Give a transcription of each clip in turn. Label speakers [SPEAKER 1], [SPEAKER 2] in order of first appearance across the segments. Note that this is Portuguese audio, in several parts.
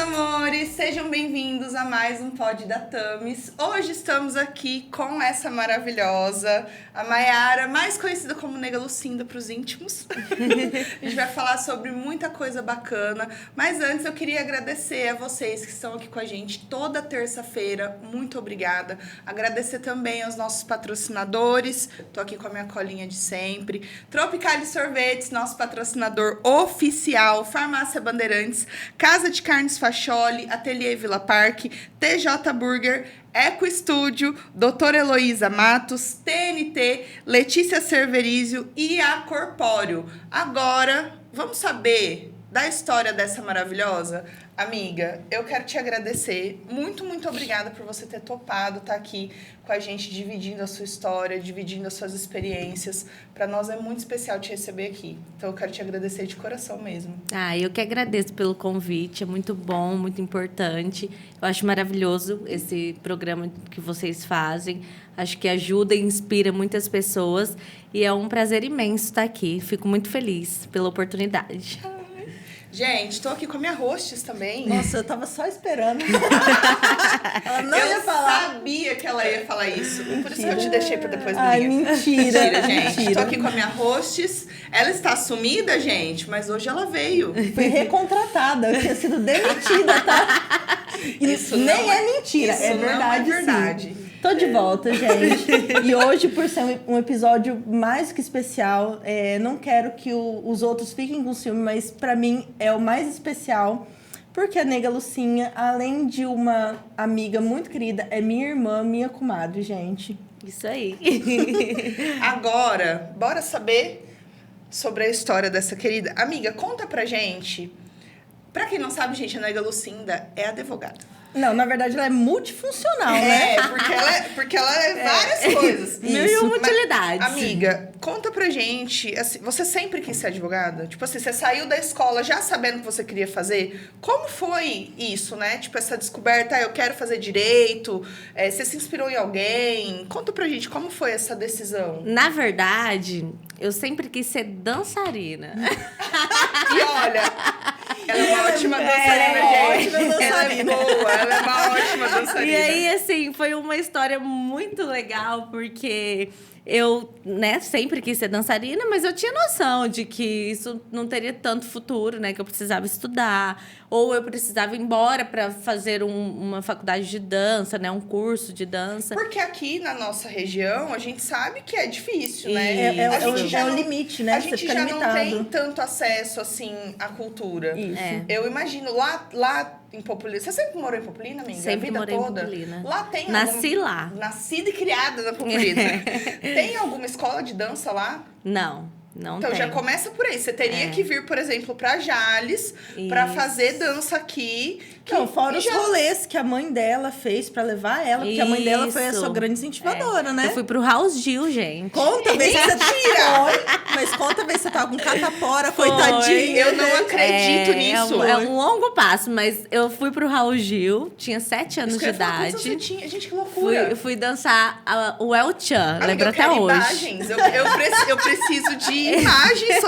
[SPEAKER 1] amores, sejam bem-vindos a mais um Pod da Thames. Hoje estamos aqui com essa maravilhosa, a Mayara, mais conhecida como Nega Lucinda para os íntimos. A gente vai falar sobre muita coisa bacana, mas antes eu queria agradecer a vocês que estão aqui com a gente toda terça-feira. Muito obrigada. Agradecer também aos nossos patrocinadores. Tô aqui com a minha colinha de sempre. Tropicali Sorvetes, nosso patrocinador oficial. Farmácia Bandeirantes, Casa de Carnes Facholi, Ateliê Vila Parque, TJ Burger, Eco Estúdio, Doutora Heloísa Matos, TNT, Letícia Cerverizio e a Corpóreo. Agora, vamos saber da história dessa maravilhosa? Amiga, eu quero te agradecer. Muito, muito obrigada por você ter topado estar aqui com a gente, dividindo a sua história, dividindo as suas experiências. Para nós é muito especial te receber aqui. Então, eu quero te agradecer de coração mesmo.
[SPEAKER 2] Eu que agradeço pelo convite. É muito bom, muito importante. Eu acho maravilhoso esse programa que vocês fazem. Acho que ajuda e inspira muitas pessoas. E é um prazer imenso estar aqui. Fico muito feliz pela oportunidade.
[SPEAKER 1] Gente, tô aqui com a minha hostess também.
[SPEAKER 3] Nossa, eu tava só esperando. Ela não ia falar.
[SPEAKER 1] Eu sabia que ela ia falar isso. Por isso que eu te deixei pra depois do
[SPEAKER 3] Ai, mentira.
[SPEAKER 1] Mentira, gente. Tô aqui com a minha hostess. Ela está sumida, gente, mas hoje ela veio.
[SPEAKER 3] Foi recontratada. Eu tinha sido demitida, tá?
[SPEAKER 1] Isso
[SPEAKER 3] nem
[SPEAKER 1] não
[SPEAKER 3] é mentira,
[SPEAKER 1] isso
[SPEAKER 3] é verdade,
[SPEAKER 1] não é verdade.
[SPEAKER 3] Sim. Tô de volta, gente. E hoje, por ser um episódio mais que especial, não quero que os outros fiquem com ciúme, mas pra mim é o mais especial, porque a Nega Lucinha, além de uma amiga muito querida, é minha irmã, minha comadre, gente.
[SPEAKER 2] Isso aí.
[SPEAKER 1] Agora, bora saber sobre a história dessa querida. Amiga, conta pra gente. Pra quem não sabe, gente, a Nega Lucinda é advogada.
[SPEAKER 3] Não, na verdade, ela é multifuncional, né?
[SPEAKER 1] Porque ela é várias coisas.
[SPEAKER 2] Mil e uma utilidades.
[SPEAKER 1] Amiga, conta pra gente, assim, você sempre quis ser advogada? Tipo assim, você saiu da escola já sabendo o que você queria fazer? Como foi isso, né? Tipo, essa descoberta, eu quero fazer direito, você se inspirou em alguém? Conta pra gente, como foi essa decisão?
[SPEAKER 2] Na verdade, eu sempre quis ser dançarina.
[SPEAKER 1] E olha, ela é uma ótima dançarina, gente. Ela é boa, ela é uma ótima dançarina.
[SPEAKER 2] E aí, assim, foi uma história muito legal, porque eu, né, sempre quis ser dançarina, mas eu tinha noção de que isso não teria tanto futuro, né? Que eu precisava estudar, ou eu precisava ir embora para fazer uma faculdade de dança, né? Um curso de dança.
[SPEAKER 1] Porque aqui na nossa região, a gente sabe que é difícil, né?
[SPEAKER 3] É o limite, né?
[SPEAKER 1] A gente já não tem tanto acesso, assim, à cultura.
[SPEAKER 3] Isso.
[SPEAKER 1] Eu imagino, lá em Popolina... Você sempre morou em Popolina, amiga?
[SPEAKER 2] Sempre
[SPEAKER 1] a vida
[SPEAKER 2] morei
[SPEAKER 1] toda?
[SPEAKER 2] em Popolina.
[SPEAKER 1] Lá tem
[SPEAKER 2] Nasci lá.
[SPEAKER 1] Nascida e criada na Popolina. Tem alguma escola de dança lá?
[SPEAKER 2] Não
[SPEAKER 1] então
[SPEAKER 2] tem.
[SPEAKER 1] Já começa por aí. Você teria que vir, por exemplo, pra Jales pra fazer dança aqui.
[SPEAKER 3] Não, fora os rolês que a mãe dela fez pra levar ela, porque a mãe dela foi a sua grande incentivadora, né?
[SPEAKER 2] Eu fui pro Raul Gil, gente.
[SPEAKER 3] Conta, vê se você tira! Mas conta, vê se você tava com catapora, coitadinha.
[SPEAKER 1] Eu não acredito nisso.
[SPEAKER 2] É um longo passo, mas eu fui pro Raul Gil, tinha 7 anos de idade.
[SPEAKER 1] Você tinha? Gente, que loucura.
[SPEAKER 2] Fui dançar o El Chan, lembro até hoje.
[SPEAKER 1] Imagens. Eu preciso de imagens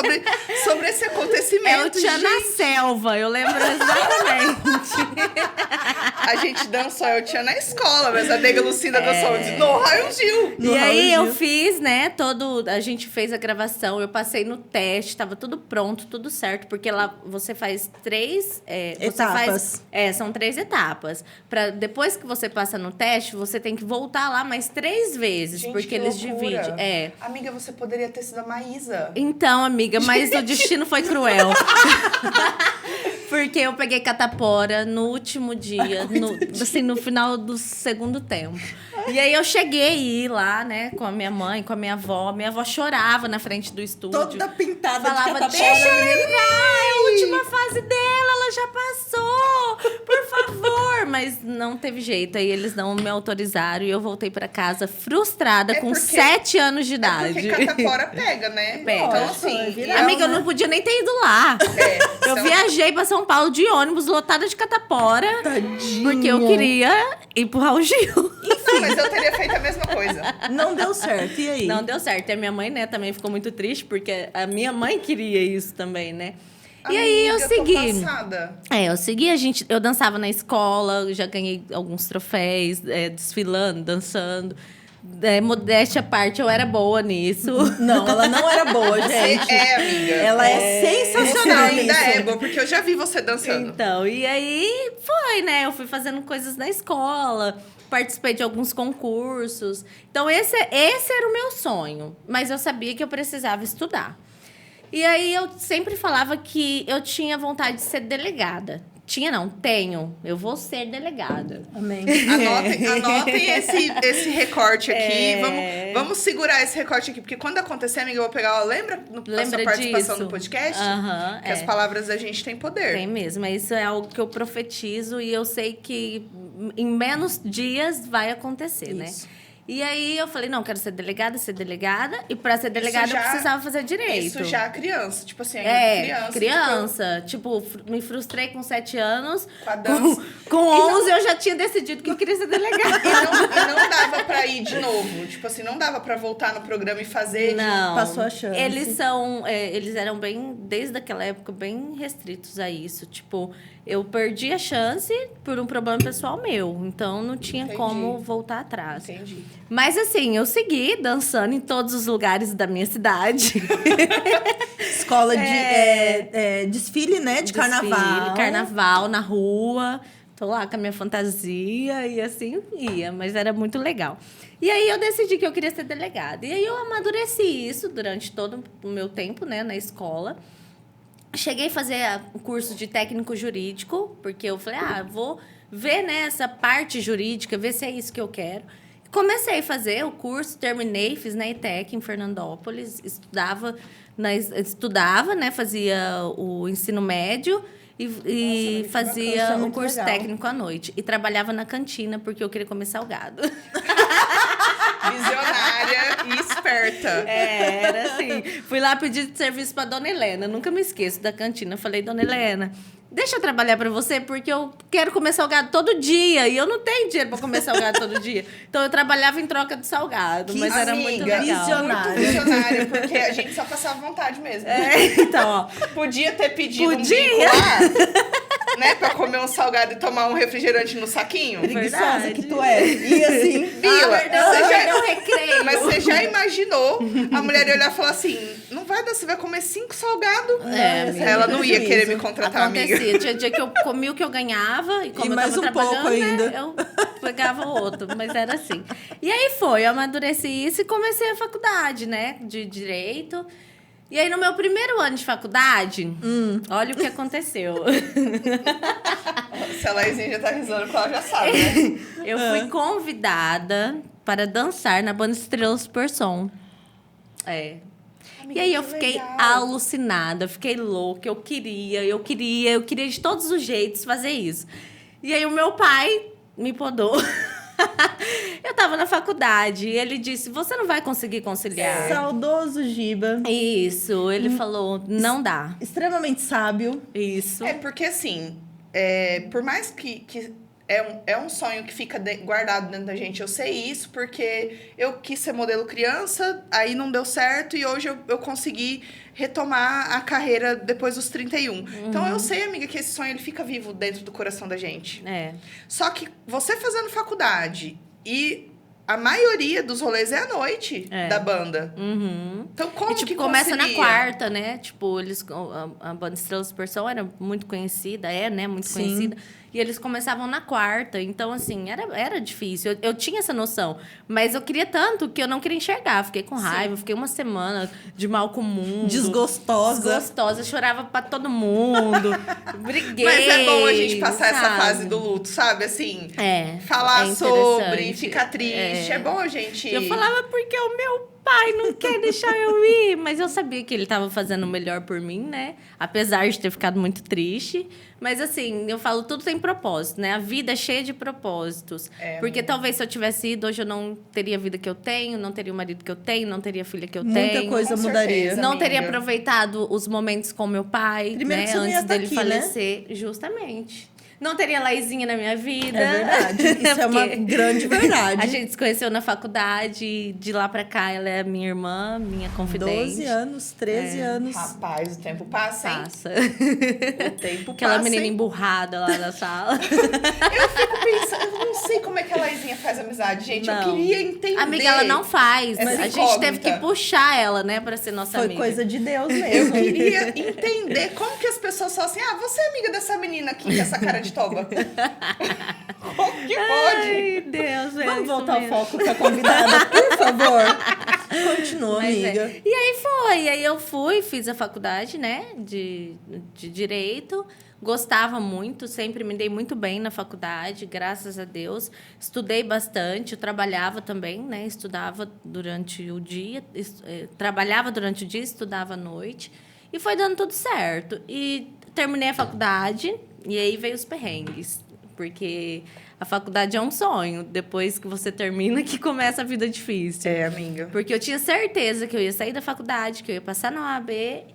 [SPEAKER 1] sobre esse acontecimento.
[SPEAKER 2] El Chan na selva, eu lembro exatamente.
[SPEAKER 1] A gente dançou El Chan na escola, mas a Nega Lucinda dançou no Raul Gil.
[SPEAKER 2] E aí eu fiz, né, a gente fez a gravação, eu passei no teste, tava tudo pronto, tudo certo, porque lá você faz 3...
[SPEAKER 3] etapas.
[SPEAKER 2] São 3 etapas. Depois que você passa no teste, você tem que voltar lá mais 3 vezes,
[SPEAKER 1] gente,
[SPEAKER 2] porque eles dividem.
[SPEAKER 1] Amiga, você poderia ter sido a Maísa.
[SPEAKER 2] Então, amiga, mas o destino foi cruel. Porque eu peguei catapora no último dia, no final do segundo tempo. E aí eu cheguei lá, né, com a minha mãe, com a minha avó. Minha avó chorava na frente do estúdio.
[SPEAKER 3] Toda pintada
[SPEAKER 2] falava,
[SPEAKER 3] de catapora.
[SPEAKER 2] Deixa ela entrar, é a última fase dela, ela já passou, por favor. Mas não teve jeito, aí eles não me autorizaram e eu voltei pra casa frustrada com 7 anos de idade.
[SPEAKER 1] Porque catapora pega, né?
[SPEAKER 2] Pega.
[SPEAKER 1] Então, assim...
[SPEAKER 2] Amiga, eu não podia nem ter ido lá. Eu viajei pra São Paulo de ônibus, lotada de catapora.
[SPEAKER 3] Tadinha.
[SPEAKER 2] Porque eu queria ir pro Raul Gil.
[SPEAKER 1] Enfim, mas eu teria feito a mesma coisa.
[SPEAKER 3] Não deu certo, e aí?
[SPEAKER 2] Não deu certo. E a minha mãe, né, também ficou muito triste, porque a minha mãe queria isso também, né? E aí eu
[SPEAKER 1] Amiga,
[SPEAKER 2] segui.
[SPEAKER 1] Tô passada.
[SPEAKER 2] Eu segui, eu dançava na escola, já ganhei alguns troféus, desfilando, dançando. Modéstia à parte, eu era boa nisso.
[SPEAKER 3] Não, ela não era boa, gente.
[SPEAKER 1] Amiga.
[SPEAKER 3] Ela é
[SPEAKER 1] Você
[SPEAKER 3] sensacional
[SPEAKER 1] ainda
[SPEAKER 3] nisso.
[SPEAKER 1] é boa, porque eu já vi você dançando.
[SPEAKER 2] Então, e aí foi, né? Eu fui fazendo coisas na escola, participei de alguns concursos. Então, esse era o meu sonho. Mas eu sabia que eu precisava estudar. E aí, eu sempre falava que eu tinha vontade de ser delegada. Tinha não, tenho. Eu vou ser delegada.
[SPEAKER 3] Amém.
[SPEAKER 1] Anotem esse recorte aqui. Vamos segurar esse recorte aqui, porque quando acontecer, amiga, eu vou pegar, lembra na sua participação
[SPEAKER 2] disso?
[SPEAKER 1] no podcast?
[SPEAKER 2] Aham,
[SPEAKER 1] Que as palavras da gente têm poder.
[SPEAKER 2] Tem mesmo, isso é algo que eu profetizo e eu sei que em menos dias vai acontecer, né? E aí eu falei, não, quero ser delegada. E pra ser delegada eu precisava fazer direito.
[SPEAKER 1] Isso já criança, tipo assim, ainda
[SPEAKER 2] criança. Tipo, me frustrei com 7 anos.
[SPEAKER 1] Com a dança.
[SPEAKER 2] Com 11 eu já tinha decidido que eu queria ser delegada.
[SPEAKER 1] E não dava pra ir de novo. Tipo assim, não dava pra voltar no programa e fazer.
[SPEAKER 2] Não.
[SPEAKER 3] Passou a chance.
[SPEAKER 2] Eles eram bem, desde aquela época, bem restritos a isso. Tipo, eu perdi a chance por um problema pessoal meu. Então, não tinha como voltar atrás.
[SPEAKER 1] Entendi.
[SPEAKER 2] Mas, assim, eu segui dançando em todos os lugares da minha cidade.
[SPEAKER 3] Escola de desfile, né? De carnaval.
[SPEAKER 2] Carnaval na rua. Tô lá com a minha fantasia e assim ia. Mas era muito legal. E aí, eu decidi que eu queria ser delegada. E aí, eu amadureci isso durante todo o meu tempo, né? Na escola. Cheguei a fazer o curso de técnico jurídico, porque eu falei, vou ver, né, essa parte jurídica, ver se é isso que eu quero. Comecei a fazer o curso, terminei, fiz na ETEC, em Fernandópolis, estudava, né, fazia o ensino médio e fazia o curso técnico à noite. E trabalhava na cantina, porque eu queria comer salgado.
[SPEAKER 1] Visionária e esperta.
[SPEAKER 2] Era assim. Fui lá pedir serviço pra Dona Helena. Nunca me esqueço da cantina. Falei, Dona Helena, deixa eu trabalhar pra você, porque eu quero comer salgado todo dia. E eu não tenho dinheiro pra comer salgado todo dia. Então, eu trabalhava em troca de salgado. Mas era muito legal.
[SPEAKER 1] Muito visionária, porque a gente só passava vontade mesmo.
[SPEAKER 2] Então, ó.
[SPEAKER 1] Podia ter pedido um bico lá, né? Pra comer um salgado e tomar um refrigerante no saquinho.
[SPEAKER 3] Preguiçosa que tu é. E assim,
[SPEAKER 1] Bila,
[SPEAKER 2] recreio.
[SPEAKER 1] mas você já imaginou a mulher olhar e falar assim, não vai dar, você vai comer 5 salgados? Ela não ia querer me contratar, amiga.
[SPEAKER 2] Tinha dia que eu comia o que eu ganhava e como eu
[SPEAKER 3] mais
[SPEAKER 2] tava trabalhando,
[SPEAKER 3] pouco ainda.
[SPEAKER 2] Né, eu pegava outro, mas era assim. E aí eu amadureci isso e comecei a faculdade, né, de Direito. E aí, no meu primeiro ano de faculdade, olha o que aconteceu.
[SPEAKER 1] Se a Laizinha já tá risando, porque ela já sabe, né?
[SPEAKER 2] Eu fui convidada para dançar na banda Estrelas Super Som.
[SPEAKER 1] Amiga,
[SPEAKER 2] e aí eu fiquei
[SPEAKER 1] legal.
[SPEAKER 2] alucinada, fiquei louca, eu queria de todos os jeitos fazer isso. E aí o meu pai me podou. Eu tava na faculdade e ele disse, você não vai conseguir conciliar.
[SPEAKER 3] saudoso Giba.
[SPEAKER 2] Isso, ele falou, não dá.
[SPEAKER 3] Extremamente sábio.
[SPEAKER 2] Isso.
[SPEAKER 1] É porque assim, por mais que é um sonho que fica guardado dentro da gente, eu sei isso, porque eu quis ser modelo criança, aí não deu certo e hoje eu consegui retomar a carreira depois dos 31. Então eu sei, amiga, que esse sonho ele fica vivo dentro do coração da gente. Só que você fazendo faculdade e a maioria dos rolês é à noite da banda. Então, como
[SPEAKER 2] e, tipo,
[SPEAKER 1] que
[SPEAKER 2] começa
[SPEAKER 1] concilia?
[SPEAKER 2] na quarta, né? Tipo, a banda Estrelas Super Som era muito conhecida, né? Muito conhecida. E eles começavam na quarta. Então, assim, era difícil. Eu tinha essa noção. Mas eu queria tanto que eu não queria enxergar. Fiquei com raiva. Fiquei uma semana de mal com o mundo.
[SPEAKER 3] Desgostosa.
[SPEAKER 2] Chorava pra todo mundo. Briguei.
[SPEAKER 1] Mas é bom a gente passar essa
[SPEAKER 2] sabe?
[SPEAKER 1] fase do luto, sabe? Assim,
[SPEAKER 2] É.
[SPEAKER 1] falar
[SPEAKER 2] é
[SPEAKER 1] sobre,
[SPEAKER 2] interessante.
[SPEAKER 1] ficar triste. É bom a gente...
[SPEAKER 2] Eu falava porque o meu pai não quer deixar eu ir. Mas eu sabia que ele estava fazendo o melhor por mim, né? Apesar de ter ficado muito triste. Mas, assim, eu falo, tudo tem propósito, né? A vida é cheia de propósitos. Porque talvez se eu tivesse ido, hoje eu não teria a vida que eu tenho, não teria o marido que eu tenho, não teria a filha que eu tenho.
[SPEAKER 3] Muita coisa
[SPEAKER 1] Com
[SPEAKER 3] mudaria.
[SPEAKER 1] certeza.
[SPEAKER 2] Não
[SPEAKER 1] amiga.
[SPEAKER 2] teria aproveitado os momentos com meu pai,
[SPEAKER 3] Primeiro
[SPEAKER 2] né?
[SPEAKER 3] que você não ia
[SPEAKER 2] Antes
[SPEAKER 3] estar
[SPEAKER 2] dele
[SPEAKER 3] aqui,
[SPEAKER 2] falecer. Justamente. Não teria Laizinha na minha vida.
[SPEAKER 3] É verdade. Isso é uma
[SPEAKER 2] Porque
[SPEAKER 3] grande verdade.
[SPEAKER 2] A gente se conheceu na faculdade. De lá pra cá, ela é minha irmã, minha confidente.
[SPEAKER 3] 12 anos, 13 anos.
[SPEAKER 1] Rapaz, o tempo passa, hein?
[SPEAKER 2] Passa.
[SPEAKER 1] O tempo
[SPEAKER 2] Aquela
[SPEAKER 1] passa,
[SPEAKER 2] menina
[SPEAKER 1] hein?
[SPEAKER 2] emburrada lá da sala.
[SPEAKER 1] Eu fico pensando, eu não sei como é que a Laizinha faz amizade, gente.
[SPEAKER 2] Não.
[SPEAKER 1] Eu queria entender.
[SPEAKER 2] Amiga, ela não faz.
[SPEAKER 1] Essa
[SPEAKER 2] A gente teve
[SPEAKER 1] incógnita.
[SPEAKER 2] que puxar ela, né, pra ser nossa
[SPEAKER 3] Foi
[SPEAKER 2] amiga.
[SPEAKER 3] coisa de Deus
[SPEAKER 1] Eu
[SPEAKER 3] mesmo.
[SPEAKER 1] queria entender como que as pessoas falam assim, você é amiga dessa menina aqui com essa cara de toba. Como que pode?
[SPEAKER 2] Ai, Deus, é
[SPEAKER 3] Vamos
[SPEAKER 2] isso
[SPEAKER 3] voltar ao
[SPEAKER 2] mesmo.
[SPEAKER 3] foco com a convidada, por favor. Continua,
[SPEAKER 2] Mas
[SPEAKER 3] amiga.
[SPEAKER 2] é. E aí foi. E aí eu fui, fiz a faculdade, né, de Direito. Gostava muito, sempre me dei muito bem na faculdade, graças a Deus. Estudei bastante, eu trabalhava também, né? Estudava durante o dia, trabalhava durante o dia, estudava à noite. E foi dando tudo certo. E terminei a faculdade, e aí veio os perrengues. Porque a faculdade é um sonho. Depois que você termina, que começa a vida difícil.
[SPEAKER 1] É, amiga.
[SPEAKER 2] Porque eu tinha certeza que eu ia sair da faculdade, que eu ia passar na OAB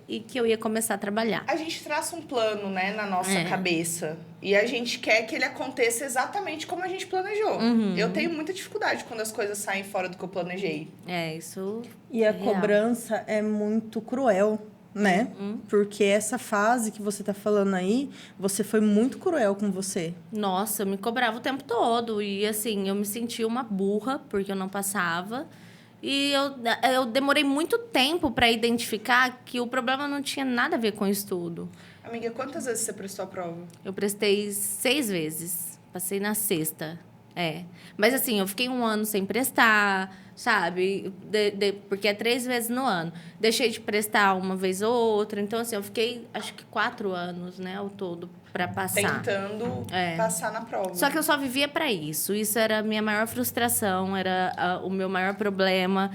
[SPEAKER 2] e que eu ia começar a trabalhar.
[SPEAKER 1] A gente traça um plano, né, na nossa
[SPEAKER 2] É.
[SPEAKER 1] cabeça. E a gente quer que ele aconteça exatamente como a gente planejou. Eu tenho muita dificuldade quando as coisas saem fora do que eu planejei.
[SPEAKER 2] É, isso.
[SPEAKER 3] E a
[SPEAKER 2] Real.
[SPEAKER 3] cobrança é muito cruel, né? Porque essa fase que você tá falando aí, você foi muito cruel com você.
[SPEAKER 2] Nossa, eu me cobrava o tempo todo. E assim, eu me sentia uma burra, porque eu não passava. E eu demorei muito tempo para identificar que o problema não tinha nada a ver com o estudo.
[SPEAKER 1] Amiga, quantas vezes você prestou a prova?
[SPEAKER 2] Eu prestei 6 vezes. Passei na 6ª. É. Mas assim, eu fiquei 1 ano sem prestar, sabe? Porque é 3 vezes no ano. Deixei de prestar uma vez ou outra. Então, assim, eu fiquei, acho que 4 anos, né, ao todo, para passar.
[SPEAKER 1] Tentando
[SPEAKER 2] É.
[SPEAKER 1] passar na prova.
[SPEAKER 2] Só que eu só vivia para isso. Isso era a minha maior frustração, era o meu maior problema.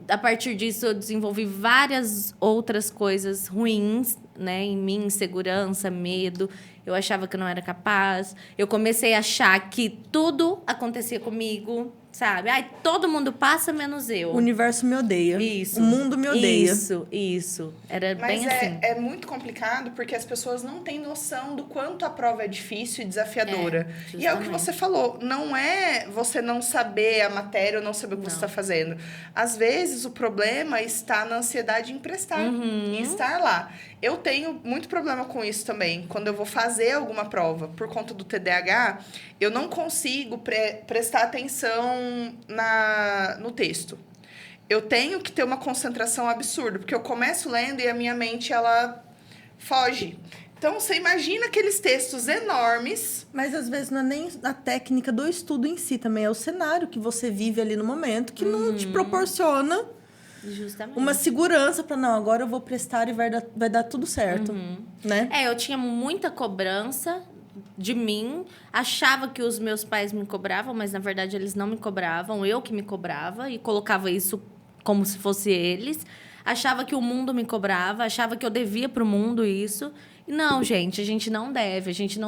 [SPEAKER 2] A partir disso, eu desenvolvi várias outras coisas ruins, né, em mim, insegurança, medo. Eu achava que eu não era capaz. Eu comecei a achar que tudo acontecia comigo, sabe? Ai, todo mundo passa, menos eu.
[SPEAKER 3] O universo me odeia.
[SPEAKER 2] Isso.
[SPEAKER 3] O mundo me odeia.
[SPEAKER 2] Isso. Era
[SPEAKER 1] Mas
[SPEAKER 2] bem assim.
[SPEAKER 1] é muito complicado porque as pessoas não têm noção do quanto a prova é difícil e desafiadora. E é o que
[SPEAKER 2] justamente.
[SPEAKER 1] você falou, não é você não saber a matéria ou não saber o que você está fazendo. Às vezes o problema está na ansiedade em prestar, em estar lá. Eu tenho muito problema com isso também. Quando eu vou fazer alguma prova, por conta do TDAH, eu não consigo prestar atenção no texto. Eu tenho que ter uma concentração absurda, porque eu começo lendo e a minha mente, ela foge. Então, você imagina aqueles textos enormes.
[SPEAKER 3] Mas às vezes não é nem a técnica do estudo em si, também é o cenário que você vive ali no momento, que não te proporciona
[SPEAKER 2] Justamente.
[SPEAKER 3] uma segurança para não, agora eu vou prestar e vai dar tudo certo, né?
[SPEAKER 2] Eu tinha muita cobrança de mim, achava que os meus pais me cobravam, mas na verdade eles não me cobravam, eu que me cobrava e colocava isso como se fosse eles. Achava que o mundo me cobrava, achava que eu devia pro mundo isso. E não, gente, a gente não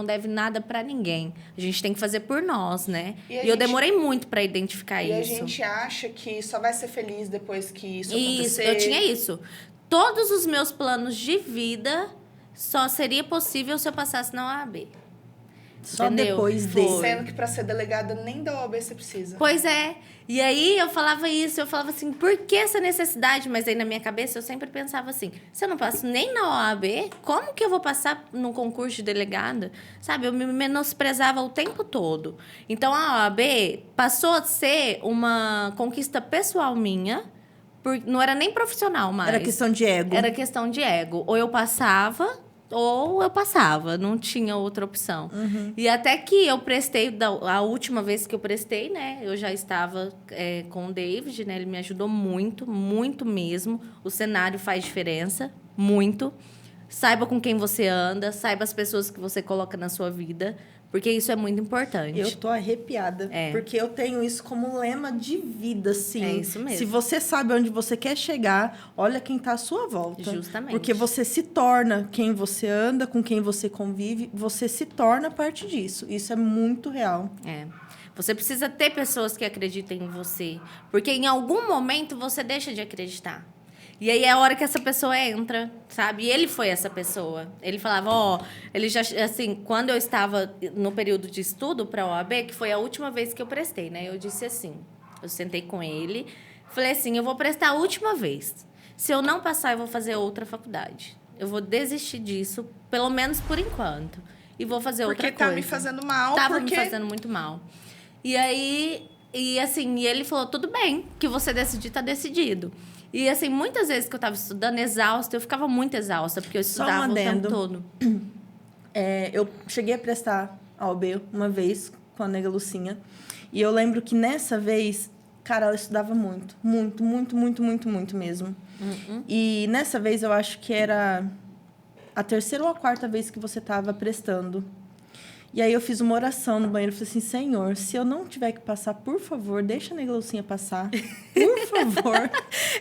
[SPEAKER 2] deve nada pra ninguém. A gente tem que fazer por nós, né?
[SPEAKER 1] E a
[SPEAKER 2] eu
[SPEAKER 1] gente-
[SPEAKER 2] demorei muito pra identificar
[SPEAKER 1] E a
[SPEAKER 2] isso.
[SPEAKER 1] gente acha que só vai ser feliz depois que isso
[SPEAKER 2] Isso,
[SPEAKER 1] acontecer.
[SPEAKER 2] eu tinha isso. Todos os meus planos de vida só seria possível se eu passasse na OAB.
[SPEAKER 3] Só
[SPEAKER 2] Entendeu?
[SPEAKER 3] depois
[SPEAKER 2] Foi.
[SPEAKER 3] dele.
[SPEAKER 1] Sendo que para ser delegada nem da OAB você precisa.
[SPEAKER 2] Pois é. E aí eu falava isso, eu falava assim, por que essa necessidade? Mas aí na minha cabeça eu sempre pensava assim, se eu não passo nem na OAB, como que eu vou passar num concurso de delegada? Sabe, eu me menosprezava o tempo todo. Então a OAB passou a ser uma conquista pessoal minha, não era nem profissional mais.
[SPEAKER 3] Era questão de ego.
[SPEAKER 2] Era questão de ego. Ou eu passava, ou eu passava. Não tinha outra opção. E até que eu prestei, a última vez que eu prestei, né? Eu já estava com o David, né? Ele me ajudou muito, muito mesmo. O cenário faz diferença, muito. Saiba com quem você anda, saiba as pessoas que você coloca na sua vida. Porque isso é muito importante.
[SPEAKER 3] Eu tô arrepiada.
[SPEAKER 2] É.
[SPEAKER 3] Porque eu tenho isso como um lema de vida, assim.
[SPEAKER 2] É isso mesmo.
[SPEAKER 3] Se você sabe onde você quer chegar, olha quem tá à sua volta.
[SPEAKER 2] Justamente.
[SPEAKER 3] Porque você se torna quem você anda, com quem você convive, você se torna parte disso. Isso é muito real.
[SPEAKER 2] Você precisa ter pessoas que acreditem em você. Porque em algum momento você deixa de acreditar. E aí é a hora que essa pessoa entra, sabe? E ele foi essa pessoa. Ele falava, ele já, assim, quando eu estava no período de estudo para a OAB, que foi a última vez que eu prestei, né? Eu disse assim, eu sentei com ele, falei assim, eu vou prestar a última vez. Se eu não passar, eu vou fazer outra faculdade. Eu vou desistir disso, pelo menos por enquanto. E vou fazer outra coisa.
[SPEAKER 1] Porque tá me fazendo mal.
[SPEAKER 2] Tava me fazendo muito mal. E aí, e ele falou, tudo bem, que você decidir, tá decidido. E, assim, muitas vezes que eu tava estudando exausta, eu ficava muito exausta, porque eu estudava o tempo todo.
[SPEAKER 3] Eu cheguei a prestar a OAB uma vez com a nega Lucinha. E eu lembro que nessa vez, cara, ela estudava muito. Muito, muito, muito, muito, muito mesmo. E nessa vez eu acho que era a terceira ou a quarta vez que você tava prestando. E aí eu fiz uma oração no banheiro, falei assim, Senhor, se eu não tiver que passar, por favor, deixa a nega Lucinha passar. Por favor.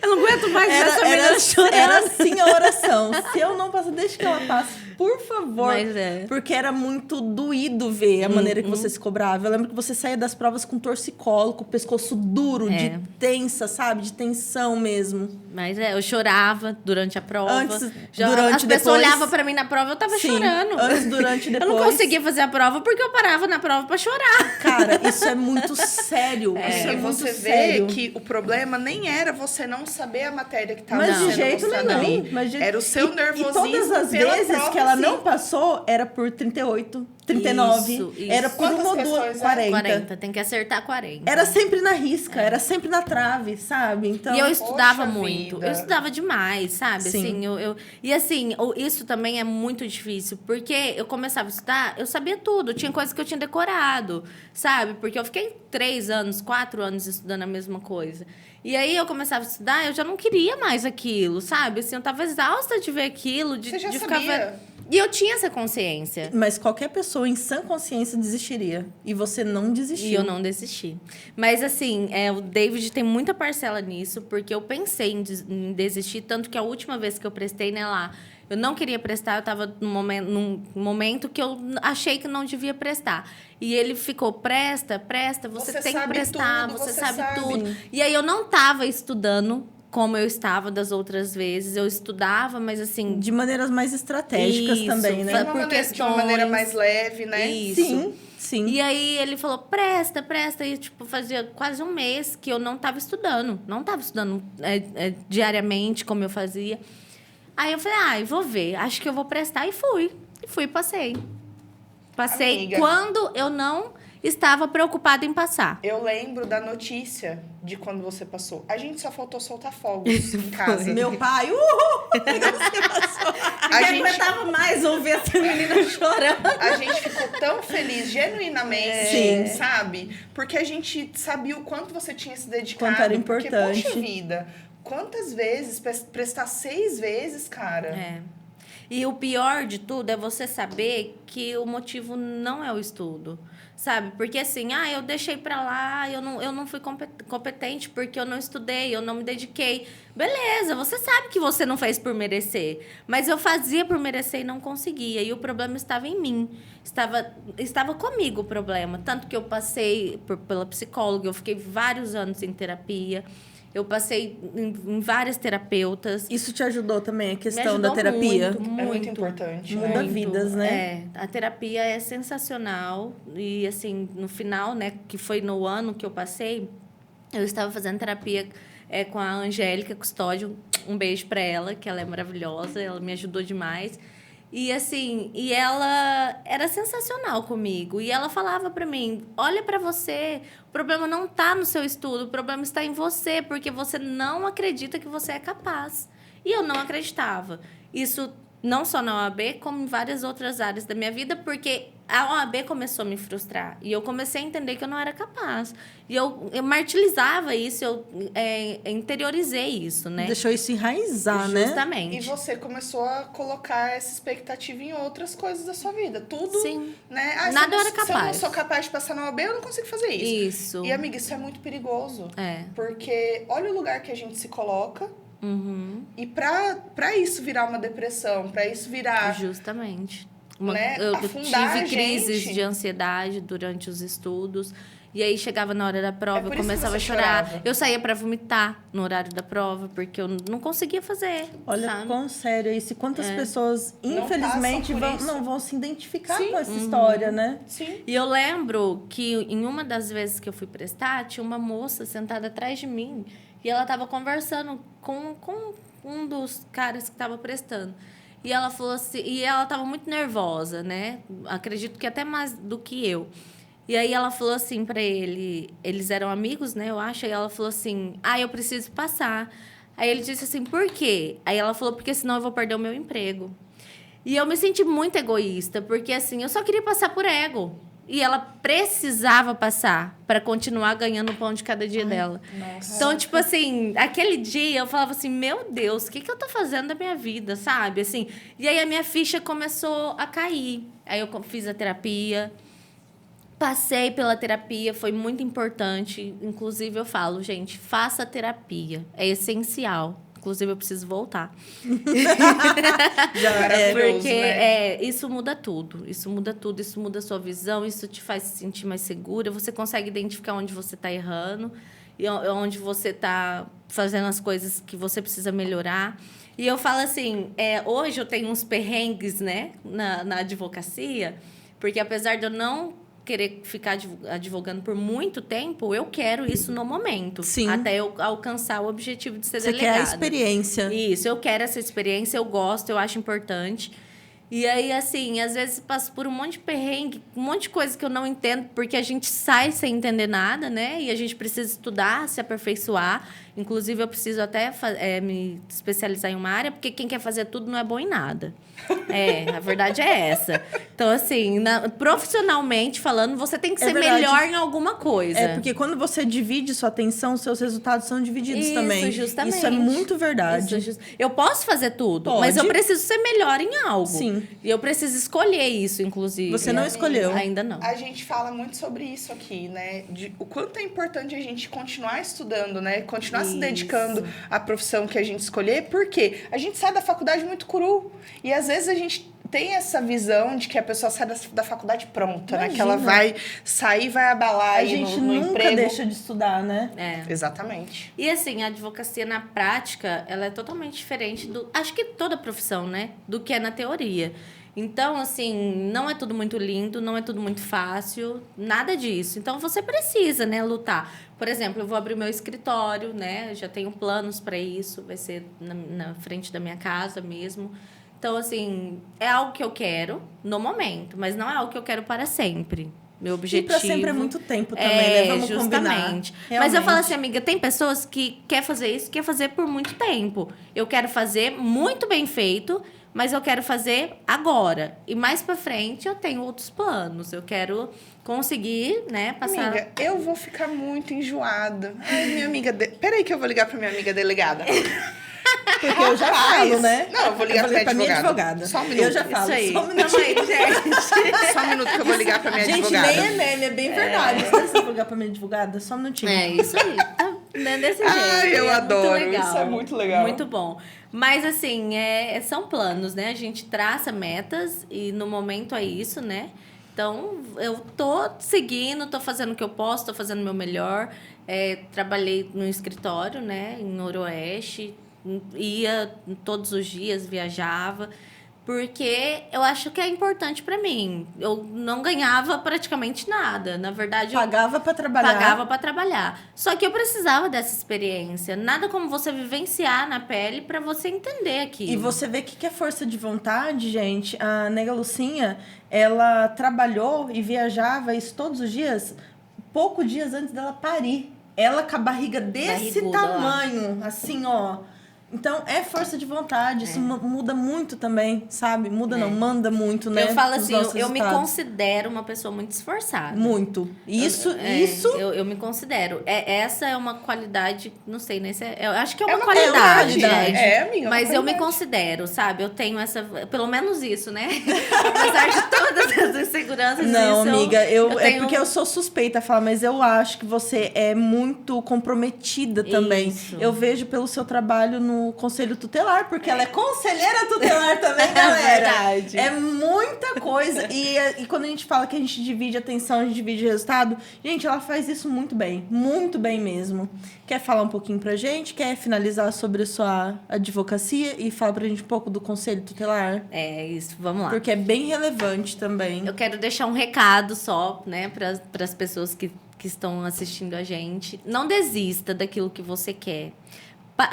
[SPEAKER 2] Eu não aguento mais essa menina chorando.
[SPEAKER 3] Era assim a oração. Se eu não passar, deixa que ela passe, por favor.
[SPEAKER 2] Mas é.
[SPEAKER 3] Porque era muito doído ver a maneira que você se cobrava. Eu lembro que você saía das provas com torcicolo, com o pescoço duro, de tensa, sabe? De tensão mesmo.
[SPEAKER 2] Mas eu chorava durante a prova.
[SPEAKER 3] Antes,
[SPEAKER 2] Já,
[SPEAKER 3] durante,
[SPEAKER 2] as pessoas
[SPEAKER 3] depois...
[SPEAKER 2] olhavam pra mim na prova, eu tava chorando.
[SPEAKER 3] Antes, durante e depois.
[SPEAKER 2] Eu não conseguia fazer a prova porque eu parava na prova pra chorar.
[SPEAKER 3] Cara, isso é muito sério. Isso é
[SPEAKER 1] E
[SPEAKER 3] muito
[SPEAKER 1] você
[SPEAKER 3] sério.
[SPEAKER 1] vê que o problema nem era você não saber a matéria que estava
[SPEAKER 3] Mas
[SPEAKER 1] sendo
[SPEAKER 3] de jeito
[SPEAKER 1] mostrada
[SPEAKER 3] nenhum.
[SPEAKER 1] ali.
[SPEAKER 3] Mas
[SPEAKER 1] Era o seu nervosismo
[SPEAKER 3] E todas as
[SPEAKER 1] pela
[SPEAKER 3] vezes
[SPEAKER 1] prova,
[SPEAKER 3] que ela
[SPEAKER 1] sim.
[SPEAKER 3] não passou, era por 38, 39.
[SPEAKER 2] Isso.
[SPEAKER 3] Era por
[SPEAKER 1] Quantas
[SPEAKER 3] uma ou duas,
[SPEAKER 1] questões,
[SPEAKER 3] 40.
[SPEAKER 2] 40, tem que acertar 40.
[SPEAKER 3] Era sempre na risca, era sempre na trave, sabe? Então,
[SPEAKER 2] E eu estudava
[SPEAKER 1] Poxa
[SPEAKER 2] muito.
[SPEAKER 1] vida.
[SPEAKER 2] Eu estudava demais, sabe?
[SPEAKER 3] Sim.
[SPEAKER 2] Assim, e assim, isso também é muito difícil. Porque eu começava a estudar, eu sabia tudo. Tinha coisas que eu tinha decorado, sabe? Porque eu fiquei 3 anos, 4 anos estudando a mesma coisa. E aí eu começava a estudar, eu já não queria mais aquilo, sabe? Assim, eu tava exausta de ver aquilo, de,
[SPEAKER 1] Você já
[SPEAKER 2] de ficar
[SPEAKER 1] sabia?
[SPEAKER 2] vendo. E eu tinha essa consciência.
[SPEAKER 3] Mas qualquer pessoa em sã consciência desistiria. E você não desistiu.
[SPEAKER 2] E eu não desisti. Mas, assim, o David tem muita parcela nisso, porque eu pensei em desistir, tanto que a última vez que eu prestei, né, lá, eu não queria prestar, eu estava num momento que eu achei que não devia prestar. E ele ficou, presta, você tem que
[SPEAKER 1] sabe
[SPEAKER 2] prestar,
[SPEAKER 1] tudo,
[SPEAKER 2] você
[SPEAKER 1] você
[SPEAKER 2] sabe
[SPEAKER 1] sabe.
[SPEAKER 2] tudo. E aí eu não estava estudando como eu estava das outras vezes. Eu estudava, mas assim...
[SPEAKER 3] De maneiras mais estratégicas
[SPEAKER 2] Isso,
[SPEAKER 3] também, né?
[SPEAKER 1] De uma maneira mais leve, né?
[SPEAKER 2] Isso.
[SPEAKER 3] Sim.
[SPEAKER 2] E aí ele falou, presta. E, tipo, fazia quase um mês que eu não estava estudando. Não estava estudando diariamente, como eu fazia. Aí eu falei, eu vou ver. Acho que eu vou prestar. E fui. E passei. Passei
[SPEAKER 1] Amiga.
[SPEAKER 2] quando eu não estava preocupada em passar.
[SPEAKER 1] Eu lembro da notícia de quando você passou. A gente só faltou soltar fogos em casa.
[SPEAKER 3] Meu pai, uhul!
[SPEAKER 1] A
[SPEAKER 3] Eu
[SPEAKER 1] gente-
[SPEAKER 3] não aguentava mais ouvir essa menina chorando.
[SPEAKER 1] A gente ficou tão feliz, genuinamente,
[SPEAKER 3] Sim.
[SPEAKER 1] sabe? Porque a gente sabia o quanto você tinha se dedicado.
[SPEAKER 3] Quanto era
[SPEAKER 1] Porque,
[SPEAKER 3] importante.
[SPEAKER 1] poxa vida, quantas vezes? Prestar 6 vezes, cara.
[SPEAKER 2] É. E o pior de tudo é você saber que o motivo não é o estudo, sabe? Porque assim, eu deixei pra lá, eu não fui competente porque eu não estudei, eu não me dediquei. Beleza, você sabe que você não fez por merecer, mas eu fazia por merecer e não conseguia. E o problema estava em mim, estava comigo o problema. Tanto que eu passei pela psicóloga, eu fiquei vários anos em terapia. Eu passei em várias terapeutas.
[SPEAKER 3] Isso te ajudou também, a
[SPEAKER 2] Me
[SPEAKER 3] questão
[SPEAKER 2] ajudou
[SPEAKER 3] da terapia?
[SPEAKER 2] muito,
[SPEAKER 1] É muito importante,
[SPEAKER 3] Muda
[SPEAKER 1] né?
[SPEAKER 3] vidas, né?
[SPEAKER 2] A terapia é sensacional. E, assim, no final, né, que foi no ano que eu passei, eu estava fazendo terapia com a Angélica Custódio. Um beijo para ela, que ela é maravilhosa, ela me ajudou demais. E, assim, ela era sensacional comigo. E ela falava para mim, olha para você, o problema não está no seu estudo, o problema está em você, porque você não acredita que você é capaz. E eu não acreditava. Isso não só na OAB, como em várias outras áreas da minha vida, porque a OAB começou a me frustrar. E eu comecei a entender que eu não era capaz. E eu martirizava isso, eu interiorizei isso, né?
[SPEAKER 3] Deixou isso enraizar, né?
[SPEAKER 2] Justamente.
[SPEAKER 1] E você começou a colocar essa expectativa em outras coisas da sua vida. Tudo,
[SPEAKER 2] Sim.
[SPEAKER 1] né?
[SPEAKER 2] Nada eu era
[SPEAKER 1] Se eu não
[SPEAKER 2] capaz.
[SPEAKER 1] sou capaz de passar na OAB, eu não consigo fazer isso.
[SPEAKER 2] Isso.
[SPEAKER 1] E, amiga, isso é muito perigoso.
[SPEAKER 2] É.
[SPEAKER 1] Porque olha o lugar que a gente se coloca.
[SPEAKER 2] Uhum.
[SPEAKER 1] E pra isso virar uma depressão, pra isso virar...
[SPEAKER 2] Justamente.
[SPEAKER 1] Né,
[SPEAKER 2] Eu
[SPEAKER 1] afundar a
[SPEAKER 2] tive crises
[SPEAKER 1] gente.
[SPEAKER 2] de ansiedade durante os estudos. E aí chegava na hora da prova,
[SPEAKER 1] por
[SPEAKER 2] eu
[SPEAKER 1] isso que
[SPEAKER 2] começava a
[SPEAKER 1] você
[SPEAKER 2] chorar.
[SPEAKER 1] chorava.
[SPEAKER 2] Eu saía pra vomitar no horário da prova, porque eu não conseguia fazer.
[SPEAKER 3] Olha
[SPEAKER 2] sabe?
[SPEAKER 3] quão sério é isso. E quantas pessoas,
[SPEAKER 1] Não
[SPEAKER 3] infelizmente,
[SPEAKER 1] passam por isso.
[SPEAKER 3] não vão se identificar
[SPEAKER 1] Sim.
[SPEAKER 3] com essa história, né?
[SPEAKER 1] Sim.
[SPEAKER 2] E eu lembro que em uma das vezes que eu fui prestar, tinha uma moça sentada atrás de mim e ela estava conversando com um dos caras que estava prestando. E ela falou assim, e ela estava muito nervosa, né? Acredito que até mais do que eu. E aí ela falou assim para ele, eles eram amigos, né, eu acho, e ela falou assim: "Ah, eu preciso passar". Aí ele disse assim: "Por quê?". Aí ela falou: "Porque senão eu vou perder o meu emprego". E eu me senti muito egoísta, porque assim, eu só queria passar por ego. E ela precisava passar para continuar ganhando o pão de cada dia dela.
[SPEAKER 1] Nossa.
[SPEAKER 2] Então, tipo assim, aquele dia eu falava assim, meu Deus, o que eu tô fazendo da minha vida, sabe? Assim, e aí a minha ficha começou a cair. Aí eu fiz a terapia, passei pela terapia, foi muito importante. Inclusive, eu falo, gente, faça terapia. É essencial. Inclusive, eu preciso voltar.
[SPEAKER 1] Já é maravilhoso,
[SPEAKER 2] Porque
[SPEAKER 1] né?
[SPEAKER 2] isso muda tudo. Isso muda tudo. Isso muda a sua visão. Isso te faz se sentir mais segura. Você consegue identificar onde você está errando e onde você está fazendo as coisas que você precisa melhorar. E eu falo assim, hoje eu tenho uns perrengues, né, na advocacia, porque apesar de eu não querer ficar advogando por muito tempo, eu quero isso no momento.
[SPEAKER 3] Sim.
[SPEAKER 2] Até eu alcançar o objetivo de ser
[SPEAKER 3] Você
[SPEAKER 2] delegada.
[SPEAKER 3] quer a experiência.
[SPEAKER 2] Isso, eu quero essa experiência, eu gosto, eu acho importante. E aí, assim, às vezes passo por um monte de perrengue, um monte de coisa que eu não entendo, porque a gente sai sem entender nada, né? E a gente precisa estudar, se aperfeiçoar. Inclusive, eu preciso até me especializar em uma área, porque quem quer fazer tudo não é bom em nada. A verdade é essa. Então, assim, profissionalmente falando, você tem que ser
[SPEAKER 3] verdade.
[SPEAKER 2] melhor em alguma coisa.
[SPEAKER 3] É, porque quando você divide sua atenção, seus resultados são divididos
[SPEAKER 2] Isso,
[SPEAKER 3] também.
[SPEAKER 2] justamente.
[SPEAKER 3] Isso é muito verdade.
[SPEAKER 2] Eu posso fazer tudo,
[SPEAKER 3] Pode.
[SPEAKER 2] mas eu preciso ser melhor em algo.
[SPEAKER 3] Sim.
[SPEAKER 2] E eu preciso escolher isso, inclusive.
[SPEAKER 3] Você não escolheu.
[SPEAKER 2] Ainda não.
[SPEAKER 1] A gente fala muito sobre isso aqui, né? O quanto é importante a gente continuar estudando, né? Continuar se
[SPEAKER 2] Isso.
[SPEAKER 1] dedicando à profissão que a gente escolher, porque a gente sai da faculdade muito cru. E às vezes a gente tem essa visão de que a pessoa sai da faculdade pronta, né? Que ela vai sair, vai abalar
[SPEAKER 3] A
[SPEAKER 1] aí
[SPEAKER 3] gente
[SPEAKER 1] no
[SPEAKER 3] nunca
[SPEAKER 1] emprego.
[SPEAKER 3] deixa de estudar, né?
[SPEAKER 1] Exatamente.
[SPEAKER 2] E assim, a advocacia na prática, ela é totalmente diferente acho que toda profissão, né? Do que é na teoria. Então, assim, não é tudo muito lindo, não é tudo muito fácil, nada disso. Então, você precisa, né, lutar. Por exemplo, eu vou abrir meu escritório, né? Eu já tenho planos para isso, vai ser na frente da minha casa mesmo. Então, assim, é algo que eu quero no momento, mas não é algo que eu quero para sempre. Meu objetivo...
[SPEAKER 3] E pra sempre é muito tempo também, né? Vamos
[SPEAKER 2] justamente.
[SPEAKER 3] combinar.
[SPEAKER 2] Mas eu falo assim, amiga, tem pessoas que quer fazer isso, quer fazer por muito tempo. Eu quero fazer muito bem feito, mas eu quero fazer agora. E mais pra frente eu tenho outros planos. Eu quero conseguir, né, passar...
[SPEAKER 1] Amiga, eu vou ficar muito enjoada. Ai, minha amiga... Peraí que eu vou ligar pra minha amiga delegada.
[SPEAKER 3] Porque eu já falo, né?
[SPEAKER 1] Não, eu vou ligar pra
[SPEAKER 3] minha
[SPEAKER 1] advogada.
[SPEAKER 3] advogada.
[SPEAKER 1] Só um minuto.
[SPEAKER 3] Eu já falo.
[SPEAKER 2] Isso aí.
[SPEAKER 3] Só um minuto.
[SPEAKER 2] Calma aí, gente.
[SPEAKER 1] Só um minuto que eu vou ligar pra minha
[SPEAKER 3] Gente,
[SPEAKER 1] advogada.
[SPEAKER 3] nem é meme, é bem verdade. Você vai ligar pra minha advogada? Só um minutinho.
[SPEAKER 2] É isso aí. Tá, né, desse jeito.
[SPEAKER 1] Ai, eu
[SPEAKER 2] É
[SPEAKER 1] adoro.
[SPEAKER 2] muito legal.
[SPEAKER 1] Isso é muito legal.
[SPEAKER 2] Muito bom. Mas, assim, são planos, né? A gente traça metas e, no momento, é isso, né? Então, eu tô seguindo, tô fazendo o que eu posso, tô fazendo o meu melhor. Trabalhei no escritório, né? Em Noroeste. Ia todos os dias, viajava. Porque eu acho que é importante pra mim. Eu não ganhava praticamente nada. Na verdade,
[SPEAKER 3] Pagava pra trabalhar.
[SPEAKER 2] pagava pra trabalhar. Só que eu precisava dessa experiência. Nada como você vivenciar na pele pra você entender aquilo.
[SPEAKER 3] E você vê que é força de vontade, gente. A nega Lucinha, ela trabalhou e viajava isso todos os dias, poucos dias antes dela parir. Ela com a barriga desse
[SPEAKER 2] Barriguda,
[SPEAKER 3] tamanho, assim, ó. Então, é força de vontade. Isso muda muito também, sabe? Muda não, manda muito, né?
[SPEAKER 2] Eu falo
[SPEAKER 3] os
[SPEAKER 2] assim,
[SPEAKER 3] nossos
[SPEAKER 2] eu me
[SPEAKER 3] resultados.
[SPEAKER 2] considero uma pessoa muito esforçada.
[SPEAKER 3] Muito. Isso.
[SPEAKER 2] Eu me considero. Essa é uma qualidade, não sei, né? Eu acho que é uma,
[SPEAKER 1] uma
[SPEAKER 2] qualidade,
[SPEAKER 3] qualidade.
[SPEAKER 2] né?
[SPEAKER 1] Amiga,
[SPEAKER 2] Mas eu me
[SPEAKER 1] qualidade.
[SPEAKER 2] considero, sabe? Eu tenho essa... Pelo menos isso, né? Apesar de todas as inseguranças
[SPEAKER 3] Não,
[SPEAKER 2] disso,
[SPEAKER 3] amiga, é
[SPEAKER 2] tenho...
[SPEAKER 3] porque eu sou suspeita a falar, mas eu acho que você é muito comprometida também.
[SPEAKER 2] Isso.
[SPEAKER 3] Eu vejo pelo seu trabalho no no conselho tutelar, porque ela é conselheira tutelar também, galera.
[SPEAKER 2] Verdade.
[SPEAKER 3] É muita coisa. E quando a gente fala que a gente divide atenção, a gente divide resultado, gente, ela faz isso muito bem mesmo. Quer falar um pouquinho pra gente? Quer finalizar sobre a sua advocacia e falar pra gente um pouco do conselho tutelar?
[SPEAKER 2] É isso, vamos lá.
[SPEAKER 3] Porque é bem relevante também.
[SPEAKER 2] Eu quero deixar um recado só, né, para as pessoas que estão assistindo a gente. Não desista daquilo que você quer.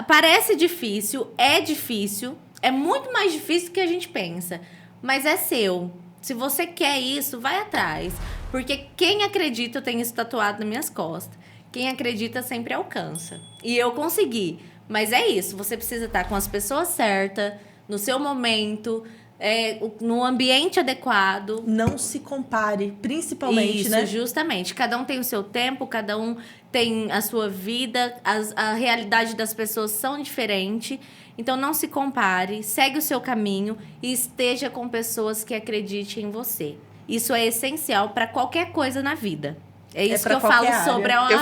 [SPEAKER 2] Parece difícil, é muito mais difícil do que a gente pensa, mas é seu. Se você quer isso, vai atrás. Porque quem acredita, eu tenho isso tatuado nas minhas costas. Quem acredita sempre alcança. E eu consegui. Mas é isso, você precisa estar com as pessoas certas, no seu momento, no ambiente adequado.
[SPEAKER 3] Não se compare, principalmente,
[SPEAKER 2] isso,
[SPEAKER 3] né?
[SPEAKER 2] Justamente. Cada um tem o seu tempo, cada um tem a sua vida, a realidade das pessoas são diferentes. Então, não se compare, segue o seu caminho e esteja com pessoas que acreditem em você. Isso é essencial para qualquer coisa na vida. É isso que eu falo sobre a OAB.
[SPEAKER 1] Eu